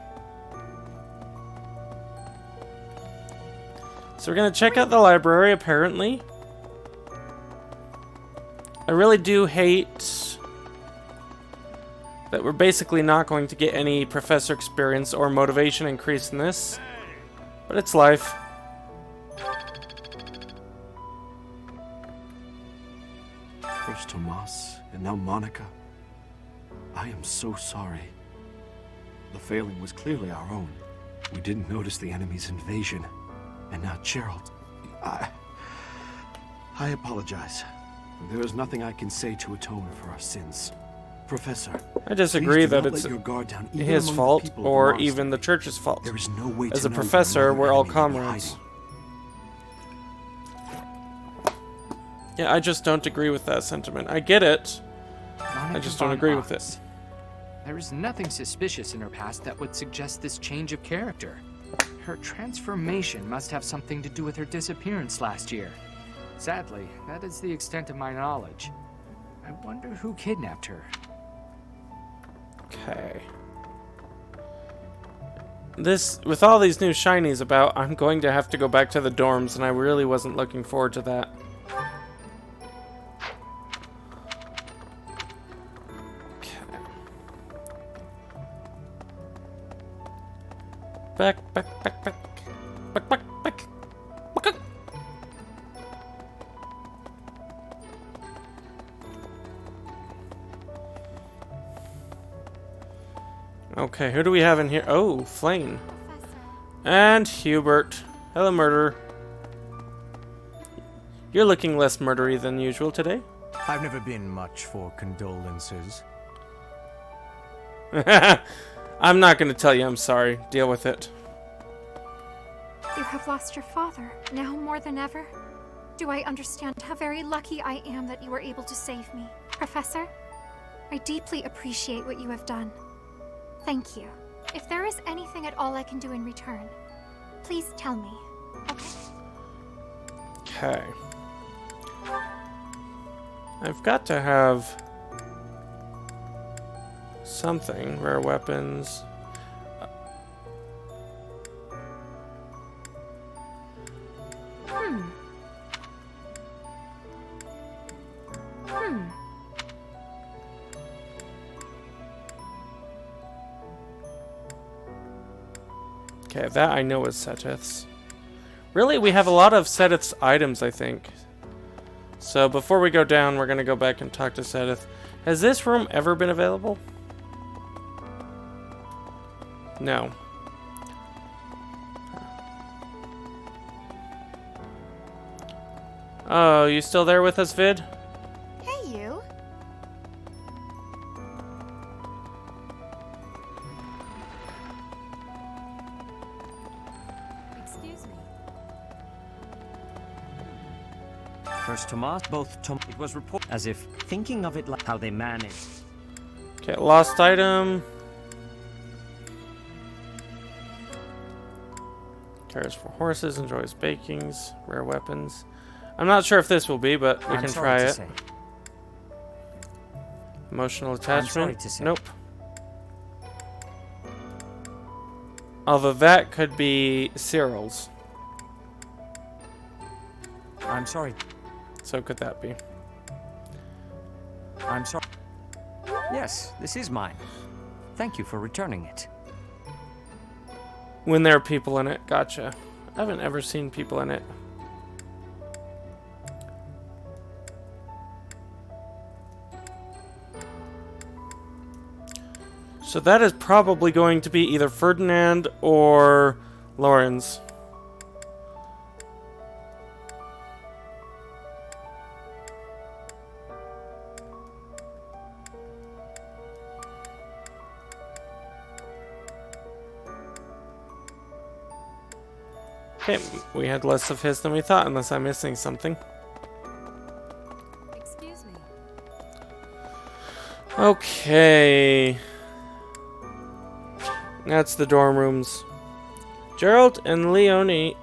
So we're going to check out the library, apparently. I really do hate that we're basically not going to get any professor experience or motivation increase in this. But it's life. First Tomas, and now Monica. I am so sorry. The failing was clearly our own. We didn't notice the enemy's invasion. And now Gerald. I apologize. There is nothing I can say to atone for our sins. Professor, I disagree please do that not it's let your guard down, even his among the fault people of or the even the church's fault. There is no way As to a know professor, when we're all another enemy may be comrades. hiding. Yeah, I just don't agree with that sentiment. I get it. I just don't agree with it. There is nothing suspicious in her past that would suggest this change of character. Her transformation must have something to do with her disappearance last year. Sadly, that is the extent of my knowledge. I wonder who kidnapped her. Okay. With all these new shinies about, I'm going to have to go back to the dorms, and I really wasn't looking forward to that. Back. Okay, who do we have in here? Oh, Flame. And Hubert. Hello, murderer. You're looking less murdery than usual today. I've never been much for condolences. I'm not going to tell you I'm sorry. Deal with it. You have lost your father, now more than ever. Do I understand how very lucky I am that you were able to save me? Professor, I deeply appreciate what you have done. Thank you. If there is anything at all I can do in return, please tell me, okay? Okay. I've got to have something. Rare weapons. Okay, that I know is Setith's. Really, we have a lot of Setith's items, I think. So before we go down, we're going to go back and talk to Setith. Has this room ever been available? No. Oh, you still there with us, Vid? Hey, you. Excuse me. First Tomas, it was reported as if thinking of it like how they managed. Okay, lost item. Cares for horses, enjoys bakings, rare weapons. I'm not sure if this will be, but we can try it. Emotional attachment. Nope. Although that could be Cyril's. I'm sorry. So could that be? I'm sorry. Yes, this is mine. Thank you for returning it. When there are people in it. Gotcha. I haven't ever seen people in it. So that is probably going to be either Ferdinand or Lawrence. Okay, we had less of his than we thought, unless I'm missing something. Excuse me. Okay. That's the dorm rooms. Gerald and Leonie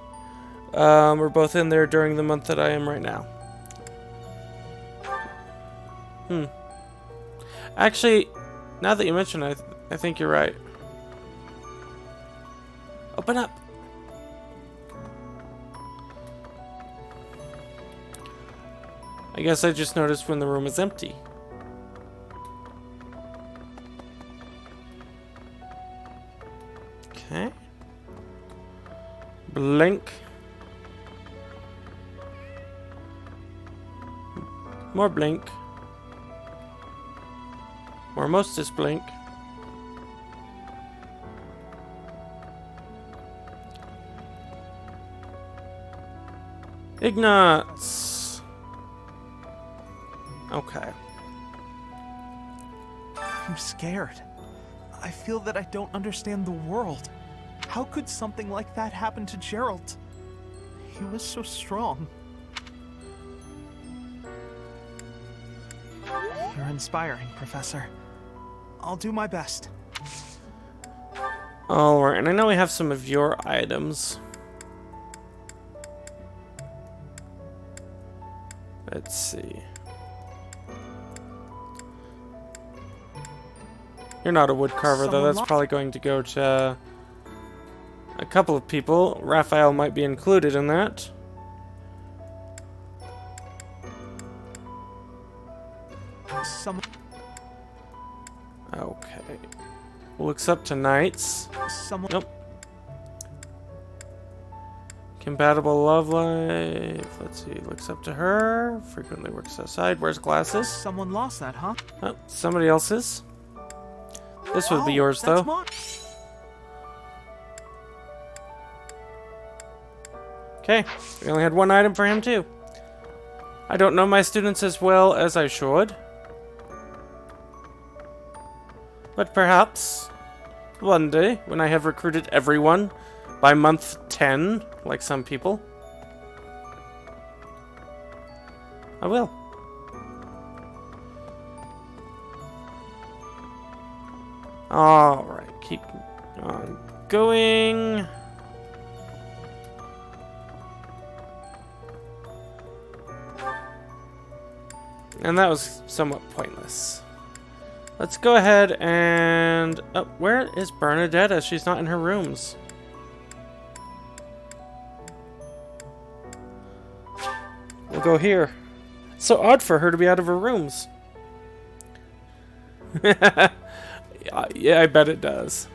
were both in there during the month that I am right now. Actually, now that you mention it, I think you're right. Open up. I guess I just noticed when the room is empty. Okay. Blink. More blink. More Mostis blink. Ignatz. Okay. I'm scared. I feel that I don't understand the world. How could something like that happen to Gerald? He was so strong. You're inspiring, Professor. I'll do my best. Alright, and I know we have some of your items. Let's see. You're not a wood carver, though. That's probably going to go to a couple of people. Raphael might be included in that. Okay. Looks up to knights. Nope. Compatible love life. Let's see. Looks up to her. Frequently works outside. Wears glasses. Someone lost that, huh? Oh, somebody else's. This would be yours, though. Okay, we only had one item for him, too. I don't know my students as well as I should. But perhaps, one day, when I have recruited everyone by month 10, like some people, I will. Alright, keep on going. And that was somewhat pointless. Let's go ahead and... Oh, where is Bernadetta? She's not in her rooms. We'll go here. So odd for her to be out of her rooms. Yeah, I bet it does.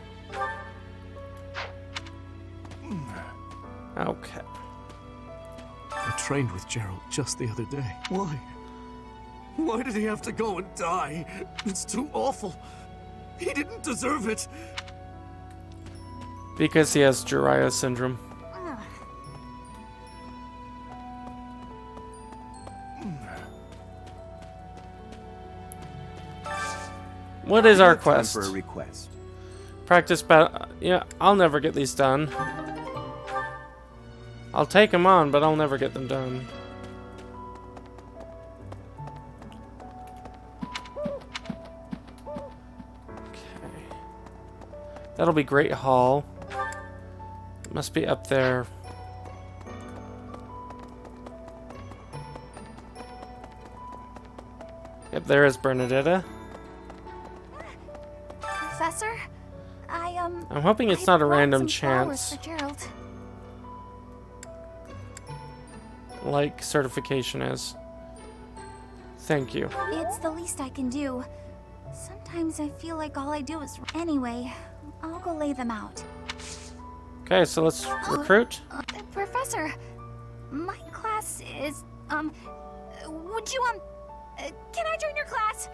Okay. I trained with Gerald just the other day. Why? Why did he have to go and die? It's too awful. He didn't deserve it. Because he has Jiraiya syndrome. What is our quest? For a request. Practice battle. Yeah, I'll never get these done. I'll take them on, but I'll never get them done. That'll be Great Hall. It must be up there. Yep, there is Bernadetta. Professor, I'm hoping it's not a random chance. For Gerald. Like certification is. Thank you. It's the least I can do. Sometimes I feel like all I do is... Anyway, I'll go lay them out. Okay, so let's recruit. Professor, my class is, would you, can I join your class?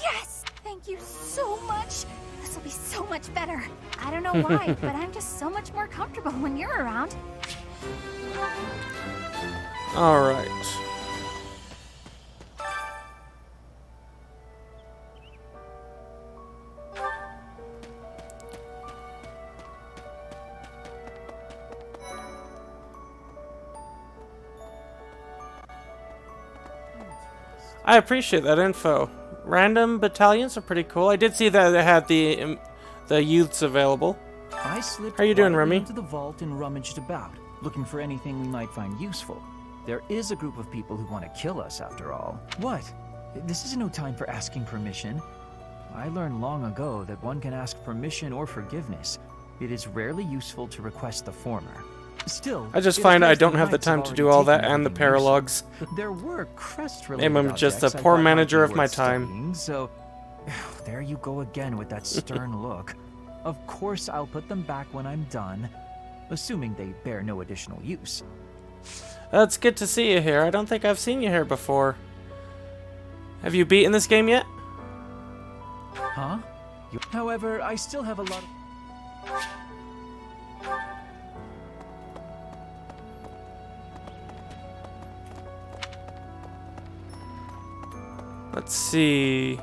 Yes! Thank you so much. This will be so much better. I don't know why, but I'm just so much more comfortable when you're around. Alright. I appreciate that info. Random battalions are pretty cool. I did see that they had the youths available. I slipped How you doing, quietly Remy? into the vault and rummaged about, looking for anything we might find useful. There is a group of people who want to kill us, after all. What? This is no time for asking permission. I learned long ago that one can ask permission or forgiveness. It is rarely useful to request the former. Still, I just find I don't have the time to do all that and the paralogs. There were crest-related I'm just a objects I poor thought might manager be of my worth time. studying, so there you go again with that stern look. Of course I'll put them back when I'm done, assuming they bear no additional use. It's good to see you here. I don't think I've seen you here before. Have you beaten this game yet? Huh? However, I still have a lot of... Let's see.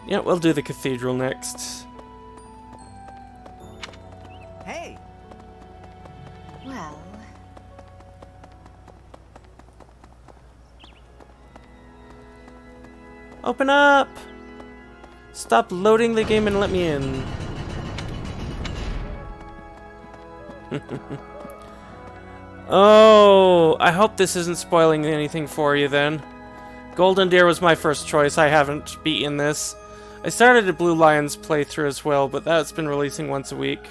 Yeah, we'll do the cathedral next. Hey! Well, Open up! Stop loading the game and let me in. Oh, I hope this isn't spoiling anything for you then. Golden Deer was my first choice. I haven't beaten this. I started a Blue Lions playthrough as well, but that's been releasing once a week.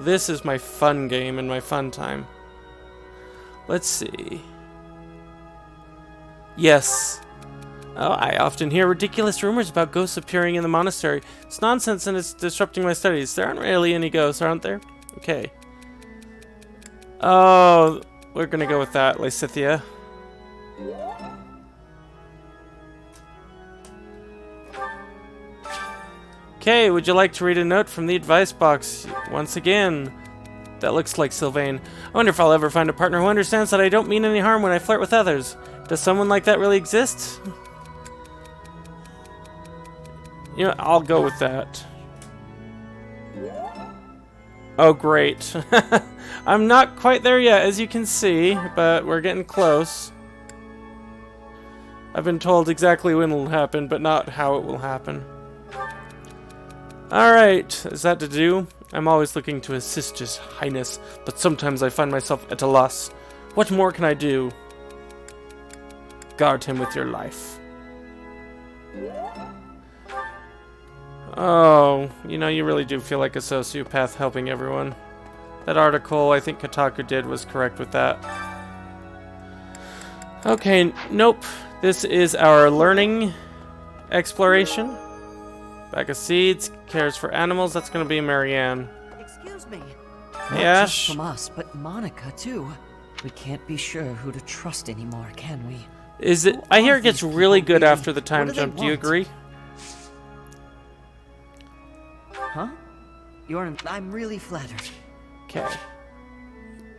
This is my fun game and my fun time. Let's see. Yes. Oh, I often hear ridiculous rumors about ghosts appearing in the monastery. It's nonsense and it's disrupting my studies. There aren't really any ghosts, aren't there? Okay. Oh, we're gonna go with that, Lysithia. Okay, would you like to read a note from the advice box? Once again, that looks like Sylvain. I wonder if I'll ever find a partner who understands that I don't mean any harm when I flirt with others. Does someone like that really exist? You know, I'll go with that. Oh, great. I'm not quite there yet, as you can see, but we're getting close. I've been told exactly when it will happen, but not how it will happen. Alright, is that to do? I'm always looking to assist His Highness, but sometimes I find myself at a loss. What more can I do? Guard him with your life. Oh, you know, you really do feel like a sociopath helping everyone. That article I think Kotaku did was correct with that. Okay, nope. This is our learning exploration. Bag of seeds, cares for animals, that's gonna be Marianne. Excuse me. Hey, Not Ash. just from us, but Monica too. We can't be sure who to trust anymore, can we? Is it? I hear it gets really good after the time jump. Do you agree? Huh? I'm really flattered. Okay.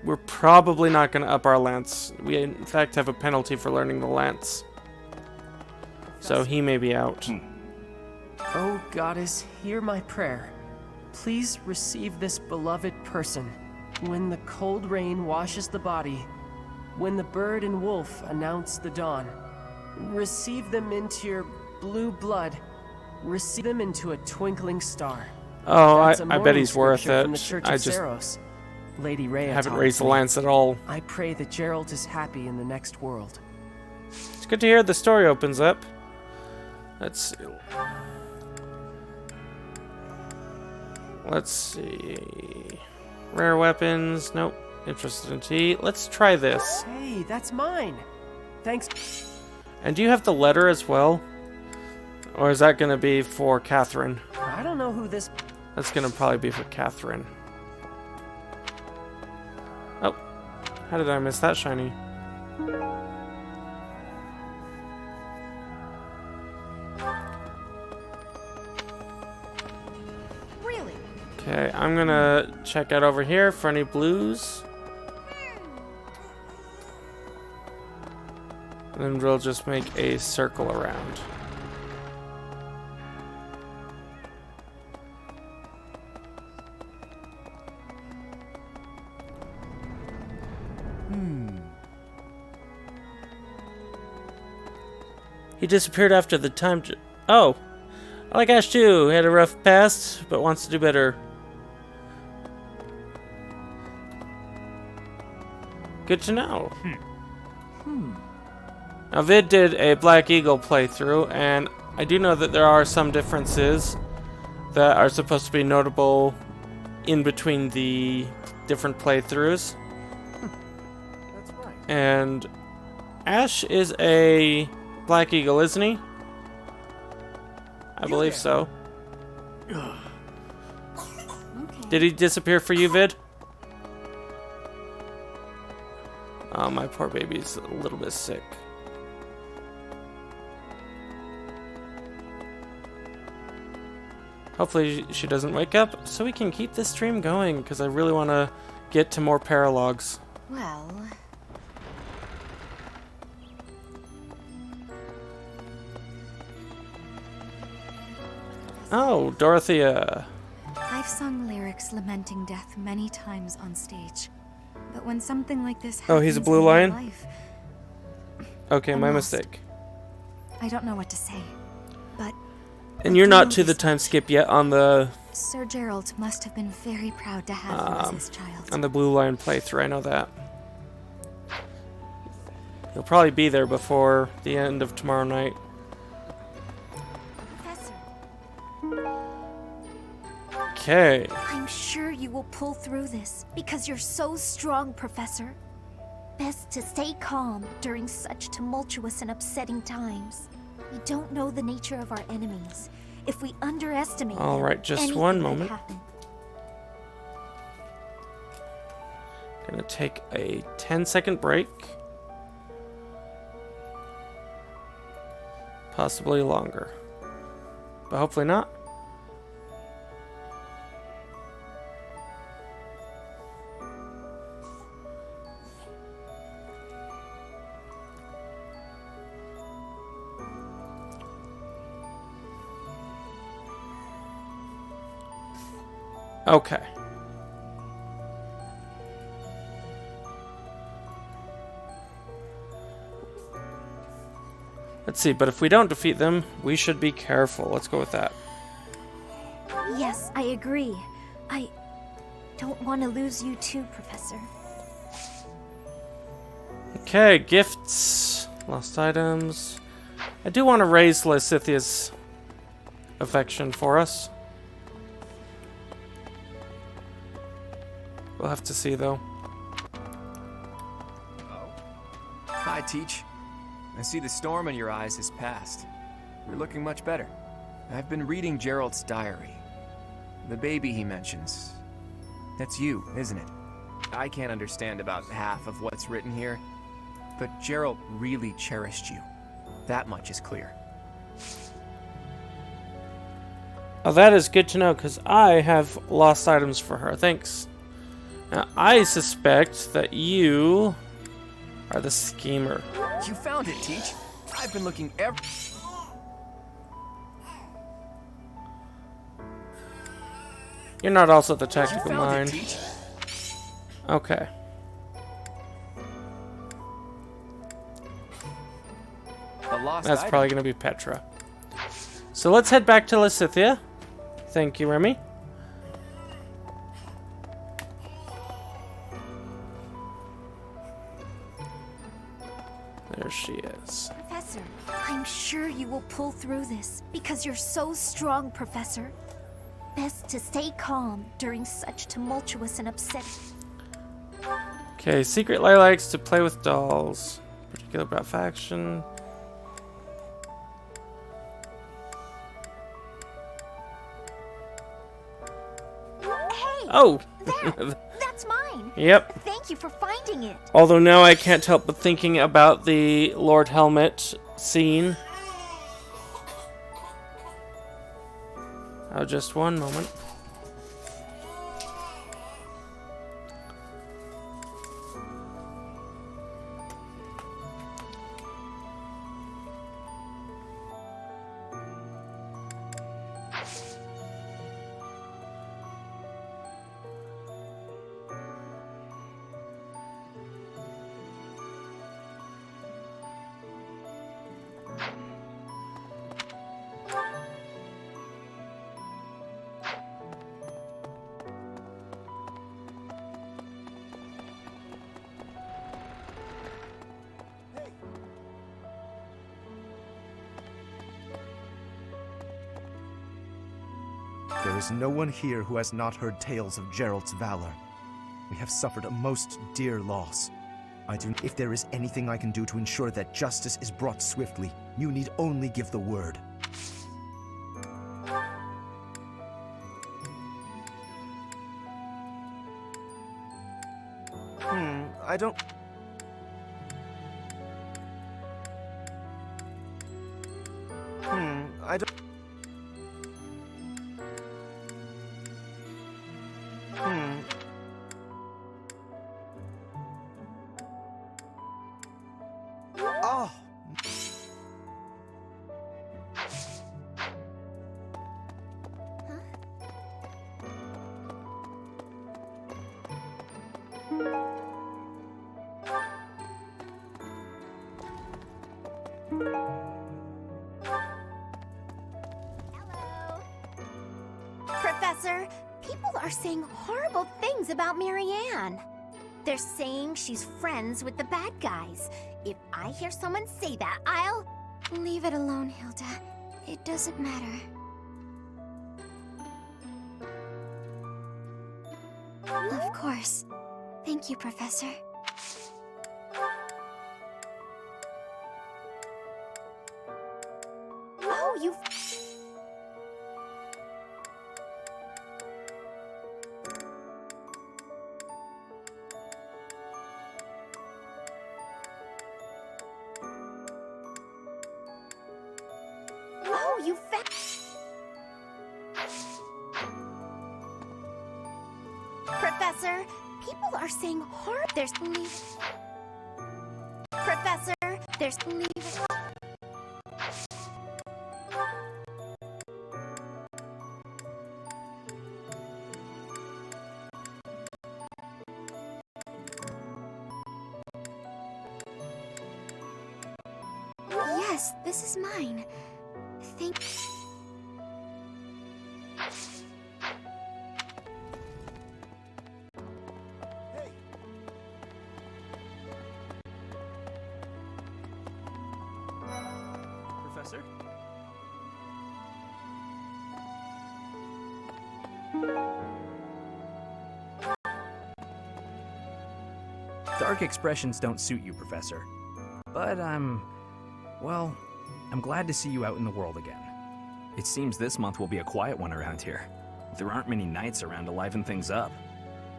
We're probably not going to up our lance. We, in fact, have a penalty for learning the lance. So he may be out. Oh, Goddess, hear my prayer. Please receive this beloved person. When the cold rain washes the body, when the bird and wolf announce the dawn, receive them into your blue blood. Receive them into a twinkling star. Oh, That's a I bet morning he's worth scripture from the it. Church I of just Saros. Lady Rhea haven't taught raised it the to me. lance at all. I pray that Geralt is happy in the next world. It's good to hear the story opens up. Let's see. Let's see. Rare weapons. Nope. Interested in tea. Let's try this. Hey, that's mine. Thanks. And do you have the letter as well? Or is that going to be for Catherine? I don't know who this... That's going to probably be for Catherine. Oh. How did I miss that shiny? Really? Okay, I'm going to check out over here for any blues. And then we'll just make a circle around. He disappeared after the time. Oh, I like Ash too. He had a rough past, but wants to do better. Good to know. Now, Vid did a Black Eagle playthrough, and I do know that there are some differences that are supposed to be notable in between the different playthroughs. That's right. And Ash is a Black Eagle, isn't he? I believe so. Did he disappear for you, Vid? Oh, my poor baby's a little bit sick. Hopefully she doesn't wake up so we can keep this stream going, because I really want to get to more paralogs. Well... Oh, Dorothea. I've sung lyrics lamenting death many times on stage. But when something like this Oh, he's a happens blue in real lion? life, Okay, I'm my lost. mistake. I don't know what to say. But And you're not to the time skip yet on the Sir Gerald must have been very proud to have you as his child. on the Blue Lion playthrough. I know that. He'll probably be there before the end of tomorrow night. Okay. I'm sure you will pull through this, because you're so strong, Professor. Best to stay calm during such tumultuous and upsetting times. We don't know the nature of our enemies. If we underestimate them, Alright, just anything one could moment. happen. Gonna take a 10-second break. Possibly longer. But hopefully not. Okay. Let's see, but if we don't defeat them, we should be careful. Let's go with that. Yes, I agree. I don't want to lose you too, Professor. Okay, gifts. Lost items. I do want to raise Lysithia's affection for us. We'll have to see, though. Hi, Teach. I see the storm in your eyes has passed. You're looking much better. I've been reading Gerald's diary. The baby he mentions. That's you, isn't it? I can't understand about half of what's written here, but Gerald really cherished you. That much is clear. Oh, that is good to know, because I have lost items for her. Thanks. Now, I suspect that you are the schemer. You found it, Teach. I've been looking every... You're not also the You tactical found mind. it, Teach. Okay. A lost That's item. probably going to be Petra. So let's head back to Lysithea. Thank you, Remy. There she is. Professor, I'm sure you will pull through this because you're so strong, Professor. Best to stay calm during such tumultuous and upsetting. Okay, Secret Lair likes to play with dolls. Particular about faction. Hey! Oh! That's mine! Yep. Thank you for finding it. Although now I can't help but thinking about the Lord Helmet scene. Oh, just one moment. There is no one here who has not heard tales of Geralt's valor. We have suffered a most dear loss. If there is anything I can do to ensure that justice is brought swiftly, you need only give the word. I don't... I don't... Oh! Professor, people are saying horrible things about Marianne. They're saying she's friends with the bad guys. If I hear someone say that, I'll... Leave it alone, Hilda. It doesn't matter. Of course. Thank you, Professor. Oh, you... Oh, you Professor, people are saying horror. There's Professor, there's Yes, this is mine. Thank... Professor? Dark expressions don't suit you, Professor. But well, I'm glad to see you out in the world again. It seems this month will be a quiet one around here. There aren't many knights around to liven things up.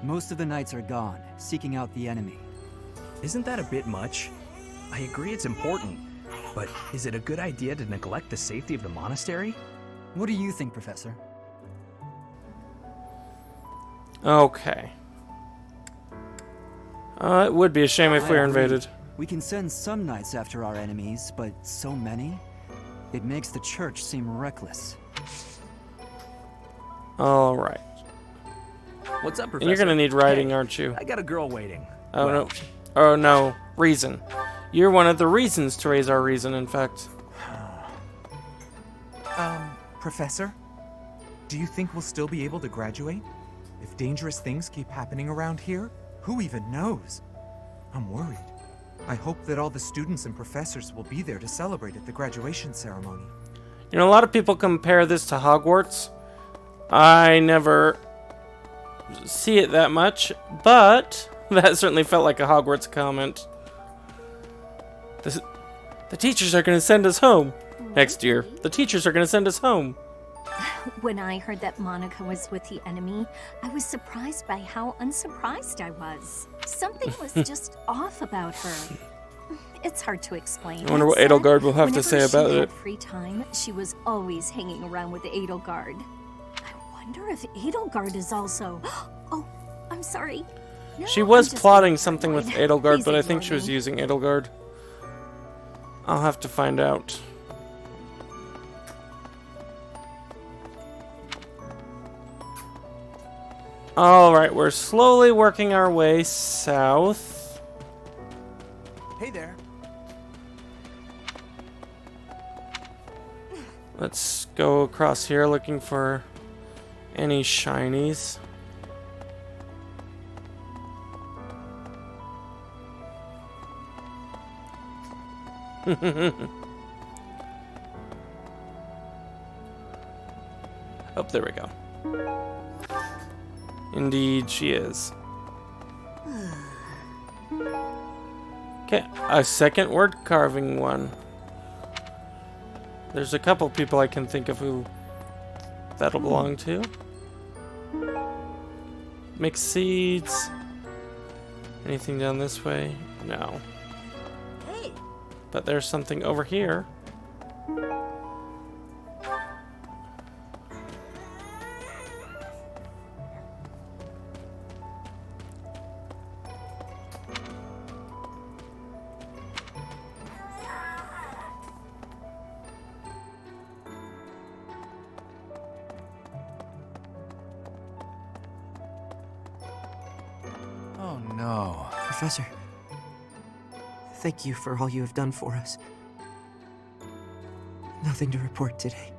Most of the knights are gone, seeking out the enemy. Isn't that a bit much? I agree it's important, but is it a good idea to neglect the safety of the monastery? What do you think, Professor? Okay. It would be a shame if we were invaded. We can send some knights after our enemies, but so many? It makes the church seem reckless. Alright. What's up, Professor? And you're gonna need writing, aren't you? I got a girl waiting. Oh, Well, no. Oh, no. Reason. You're one of the reasons to raise our reason, in fact. Professor? Do you think we'll still be able to graduate? If dangerous things keep happening around here, who even knows? I'm worried. I hope that all the students and professors will be there to celebrate at the graduation ceremony. You know, a lot of people compare this to Hogwarts. I never see it that much, but that certainly felt like a Hogwarts comment. The teachers are going to send us home next year. The teachers are going to send us home. When I heard that Monica was with the enemy, I was surprised by how unsurprised I was. Something was just off about her. It's hard to explain. I wonder what Edelgard will have to say about Whenever she it. had free time, she was always hanging around with Edelgard. I wonder if Edelgard is also... Oh, I'm sorry. No, She was I'm just plotting something with paranoid. Edelgard, Please but I think she ignore was me. using Edelgard. I'll have to find out. Alright, we're slowly working our way south. Hey there. Let's go across here looking for any shinies. Oh, there we go. Indeed, she is. Okay, a second word carving one. There's a couple people I can think of who that'll belong to. Mixed seeds. Anything down this way? No. But there's something over here. Oh no. Professor, thank you for all you have done for us. Nothing to report today.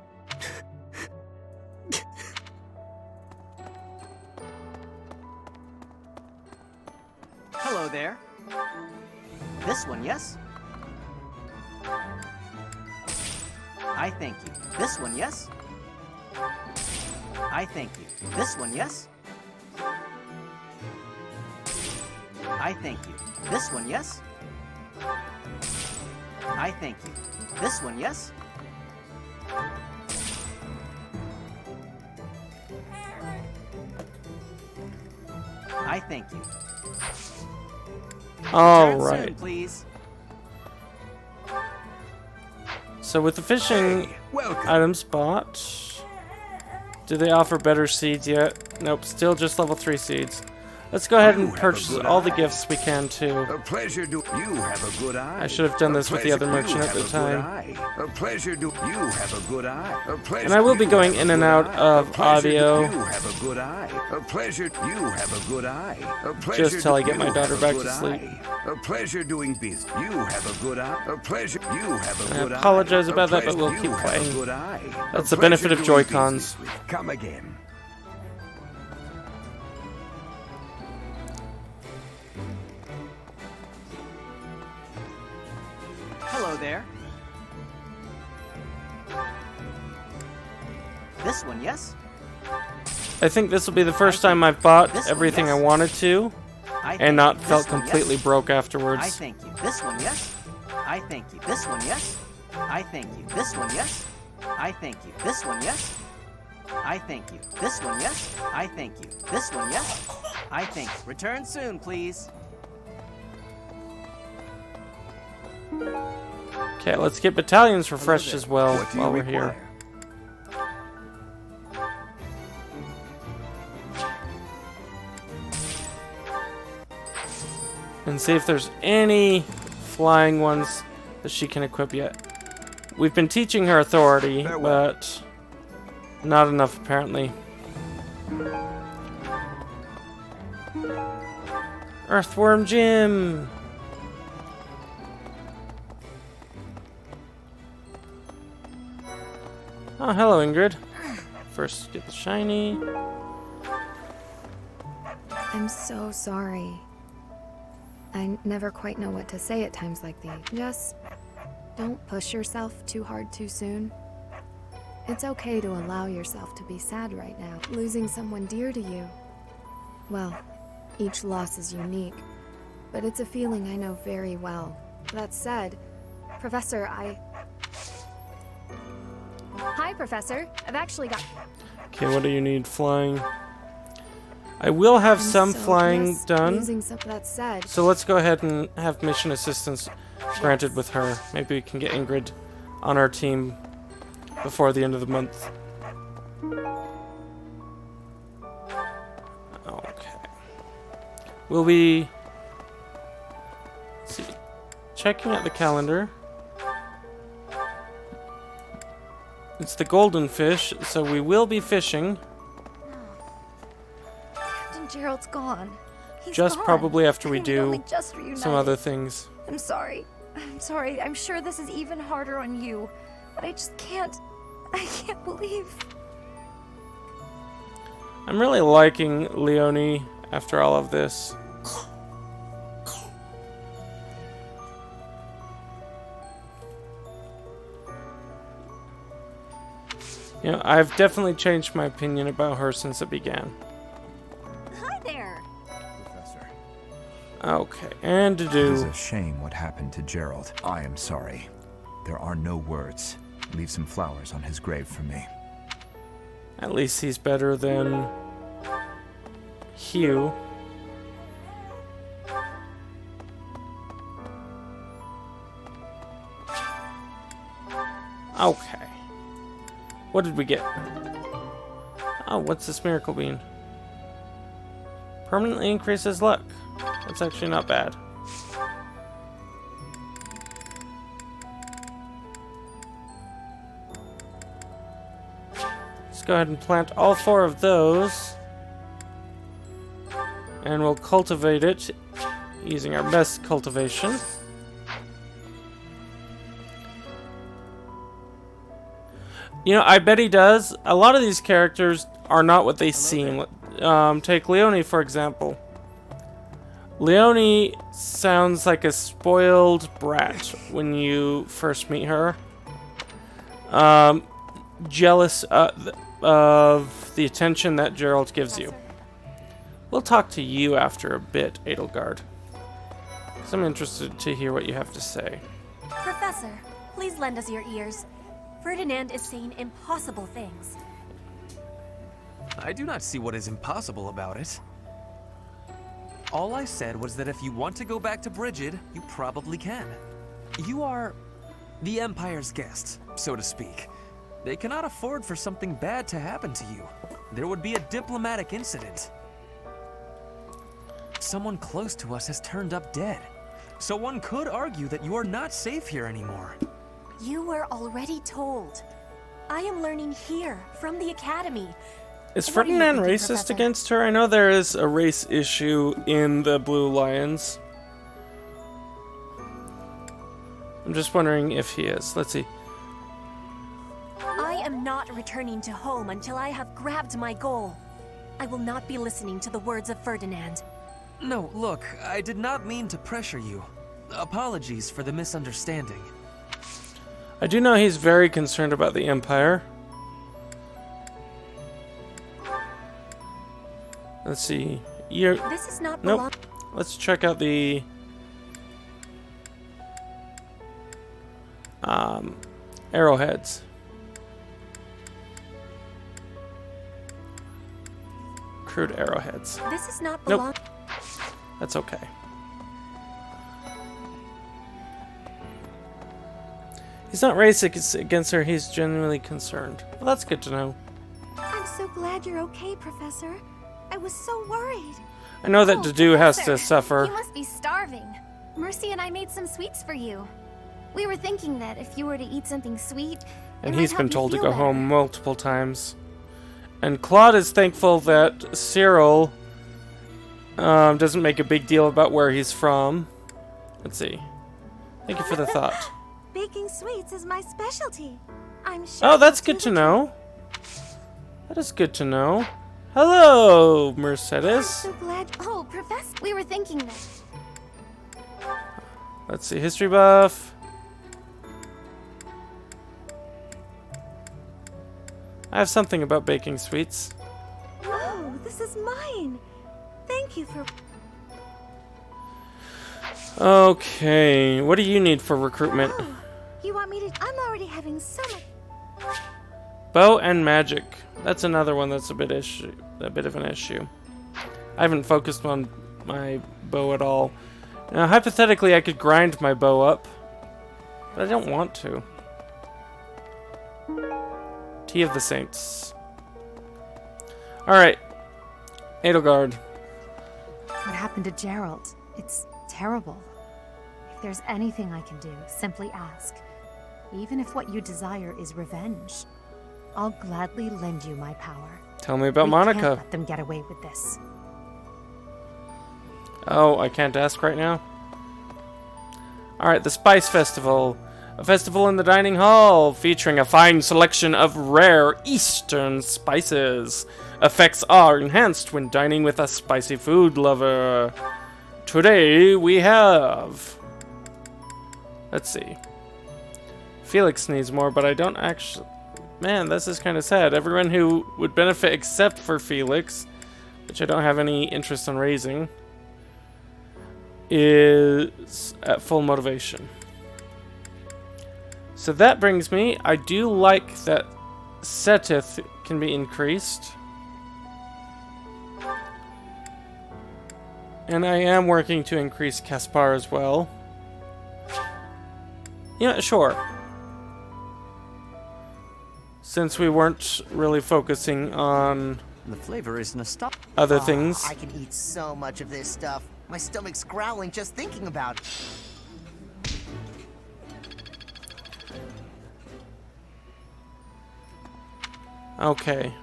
Hello there. This one, yes? I thank you. This one, yes? I thank you. This one, yes? I thank you. This one, yes? I thank you. This one, yes? I thank you. All Return soon, right. please. So with the fishing item spot, do they offer better seeds yet? Nope, still just level 3 seeds. Let's go ahead and purchase all the gifts we can too. A pleasure do you have a good eye. I should have done this with the other merchant at the time. A pleasure do you have a good eye. A pleasure And I will be you going have a in and good out eye. of A pleasure do audio. You have a good eye. A pleasure you have a good eye. A pleasure Just till I do get my you daughter have a back good to sleep. eye. A pleasure doing business. You have a good eye. A pleasure you have a I good eye. apologize A about that, but pleasure we'll you keep have a playing. good eye. That's A the benefit of pleasure doing Joy-Cons. business with. Come again. Hello there. This one, yes? I think this will be the first time I've bought This one, everything yes. I wanted to, I thank and not you. felt This one, completely yes? broke I afterwards. thank you. This one, yes? I thank you. This one, yes? I thank you. This one, yes? I thank you. This one, yes? I thank you. This one, yes? I thank you. This one, yes? I thank you. Return soon, please. Okay, let's get battalions refreshed as well What do you while we're here. require? And see if there's any flying ones that she can equip yet. We've been teaching her authority, but not enough apparently. Earthworm Jim! Oh, hello, Ingrid. First, get the shiny. I'm so sorry. I never quite know what to say at times like these. Just don't push yourself too hard too soon. It's okay to allow yourself to be sad right now. Losing someone dear to you. Well, each loss is unique, but it's a feeling I know very well. That said, Professor, Hi, Professor. I've actually got... Okay, what do you need? Flying. I will have some flying done. That said, So let's go ahead and have mission assistance granted with her. Maybe we can get Ingrid on our team before the end of the month. Okay. We'll be checking at the calendar. It's the golden fish, so we will be fishing. Captain Gerald's gone. He's Just gone. probably after we We do only just reunited. some other things. I'm sorry. I'm sorry. I'm sure this is even harder on you. But I just can't... I can't believe... I'm really liking Leonie after all of this. You know, I've definitely changed my opinion about her since it began. Hi there. Professor. Okay, and to It do... is a shame what happened to Gerald. I am sorry. There are no words. Leave some flowers on his grave for me. At least he's better than Hugh. Okay. What did we get? Oh, what's this miracle bean? Permanently increases luck. That's actually not bad. Let's go ahead and plant all 4 of those. And we'll cultivate it using our best cultivation. You know, I bet he does. A lot of these characters are not what they seem. Take Leonie, for example. Leonie sounds like a spoiled brat when you first meet her. Jealous of the attention that Gerald gives you. We'll talk to you after a bit, Edelgard. 'Cause I'm interested to hear what you have to say. Professor, please lend us your ears. Ferdinand is saying impossible things. I do not see what is impossible about it. All I said was that if you want to go back to Brigid, you probably can. You are the Empire's guest, so to speak. They cannot afford for something bad to happen to you. There would be a diplomatic incident. Someone close to us has turned up dead. So one could argue that you are not safe here anymore. You were already told. I am learning here, from the Academy. Is Ferdinand racist against her? I know there is a race issue in the Blue Lions. I'm just wondering if he is. Let's see. I am not returning to home until I have grabbed my goal. I will not be listening to the words of Ferdinand. No, look, I did not mean to pressure you. Apologies for the misunderstanding. I do know he's very concerned about the Empire. Let's see. This is not nope. Let's check out the arrowheads. Crude arrowheads. This is not nope. That's okay. He's not racist against her, he's genuinely concerned. Well, that's good to know. I'm so glad you're okay, Professor. I was so worried. I know that Dedu has to suffer. You must be starving. Mercy and I made some sweets for you. We were thinking that if you were to eat something sweet, And he's been told to go home multiple times. And Claude is thankful that Cyril doesn't make a big deal about where he's from. Let's see. Thank you for the thought. Baking sweets is my specialty. I I'm sure. Oh, that's good to know. That is good to know. Hello, Mercedes. So glad. Oh, Professor, we were thinking that. Let's see, history buff. I have something about baking sweets. Oh, this is mine. Thank you for. Okay, what do you need for recruitment? Oh, you want me to? I'm already having so much. Bow and magic. That's another one that's a bit of an issue. I haven't focused on my bow at all. Now, hypothetically, I could grind my bow up, but I don't want to. Tea of the Saints. Alright. Edelgard. What happened to Gerald? It's terrible. If there's anything I can do, simply ask. Even if what you desire is revenge, I'll gladly lend you my power. Tell me about We Monica. can't let them get away with this. Oh, I can't ask right now? Alright, the Spice Festival. A festival in the dining hall featuring a fine selection of rare Eastern spices. Effects are enhanced when dining with a spicy food lover. Today we have... Let's see. Felix needs more, but I don't actually... Man, this is kind of sad. Everyone who would benefit except for Felix, which I don't have any interest in raising, is at full motivation. So that brings me, I do like that Setith can be increased. And I am working to increase Caspar as well. Yeah, sure. Since we weren't really focusing on the flavor is nostalgic. Other things. I can eat so much of this stuff. My stomach's growling just thinking about it. Okay.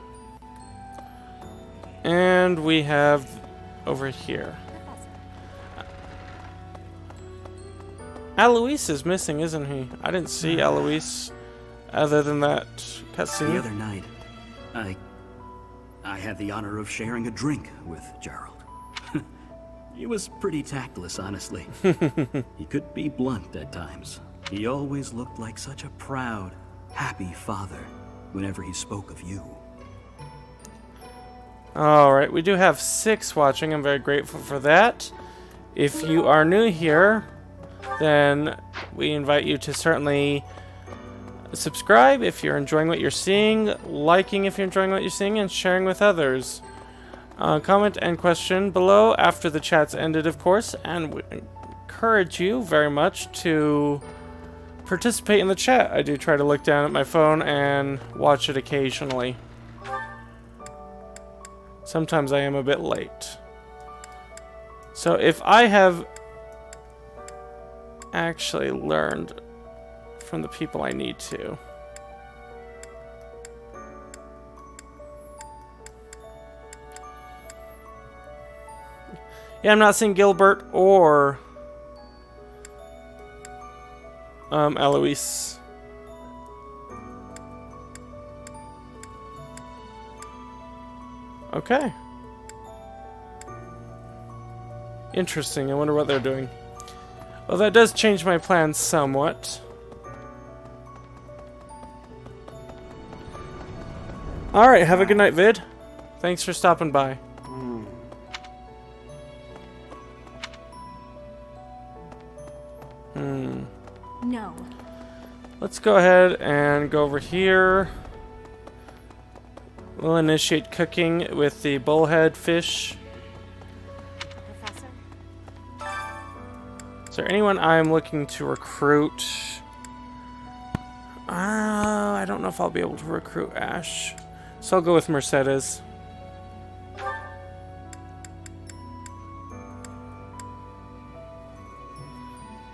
And we have over here. Alois is missing, isn't he? I didn't see Alois other than that cutscene. The other night, I had the honor of sharing a drink with Gerald. He was pretty tactless, honestly. He could be blunt at times. He always looked like such a proud, happy father whenever he spoke of you. Alright, we do have 6 watching. I'm very grateful for that. If you are new here, then we invite you to certainly subscribe if you're enjoying what you're seeing, liking if you're enjoying what you're seeing, and sharing with others. Comment and question below after the chat's ended, of course, and we encourage you very much to participate in the chat. I do try to look down at my phone and watch it occasionally. Sometimes I am a bit late. So if I have actually learned from the people I need to. Yeah, I'm not seeing Gilbert or Eloise. Okay. Interesting. I wonder what they're doing. Well, that does change my plans somewhat. Alright, have a good night, vid. Thanks for stopping by. No. Let's go ahead and go over here. We'll initiate cooking with the bullhead fish. Professor? Is there anyone I'm looking to recruit? I don't know if I'll be able to recruit Ash. So I'll go with Mercedes.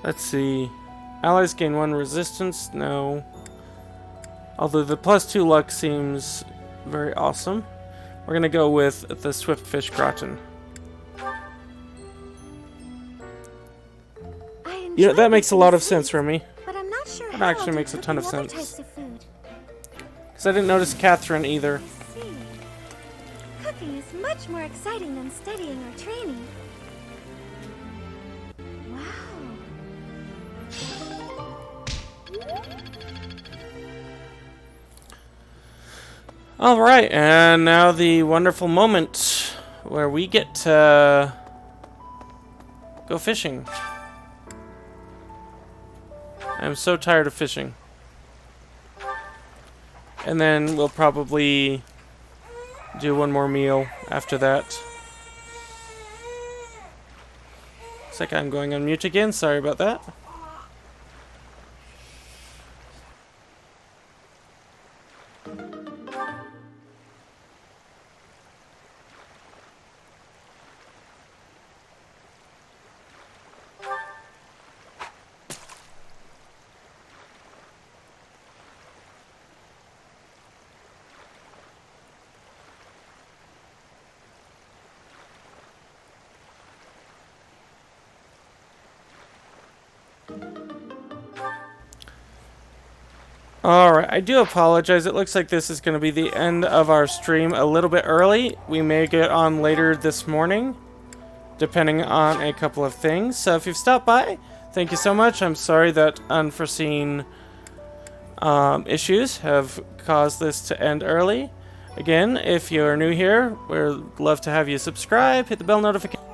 Let's see. Allies gain 1 resistance? No. Although the +2 luck seems very awesome. We're gonna go with the Swiftfish Gratin. You know, that makes a lot of sense for me. But I'm not sure That how actually to makes a cook ton of the other sense. types of food. Because I didn't notice Catherine either. See. Cooking is much more exciting than studying or training. Wow. Alright, and now the wonderful moment where we get to go fishing. I'm so tired of fishing. And then we'll probably do one more meal after that. Looks like I'm going on mute again. Sorry about that. Alright, I do apologize. It looks like this is going to be the end of our stream a little bit early. We may get on later this morning, depending on a couple of things. So if you've stopped by, thank you so much. I'm sorry that unforeseen issues have caused this to end early. Again, if you're new here, we'd love to have you subscribe, hit the bell notification.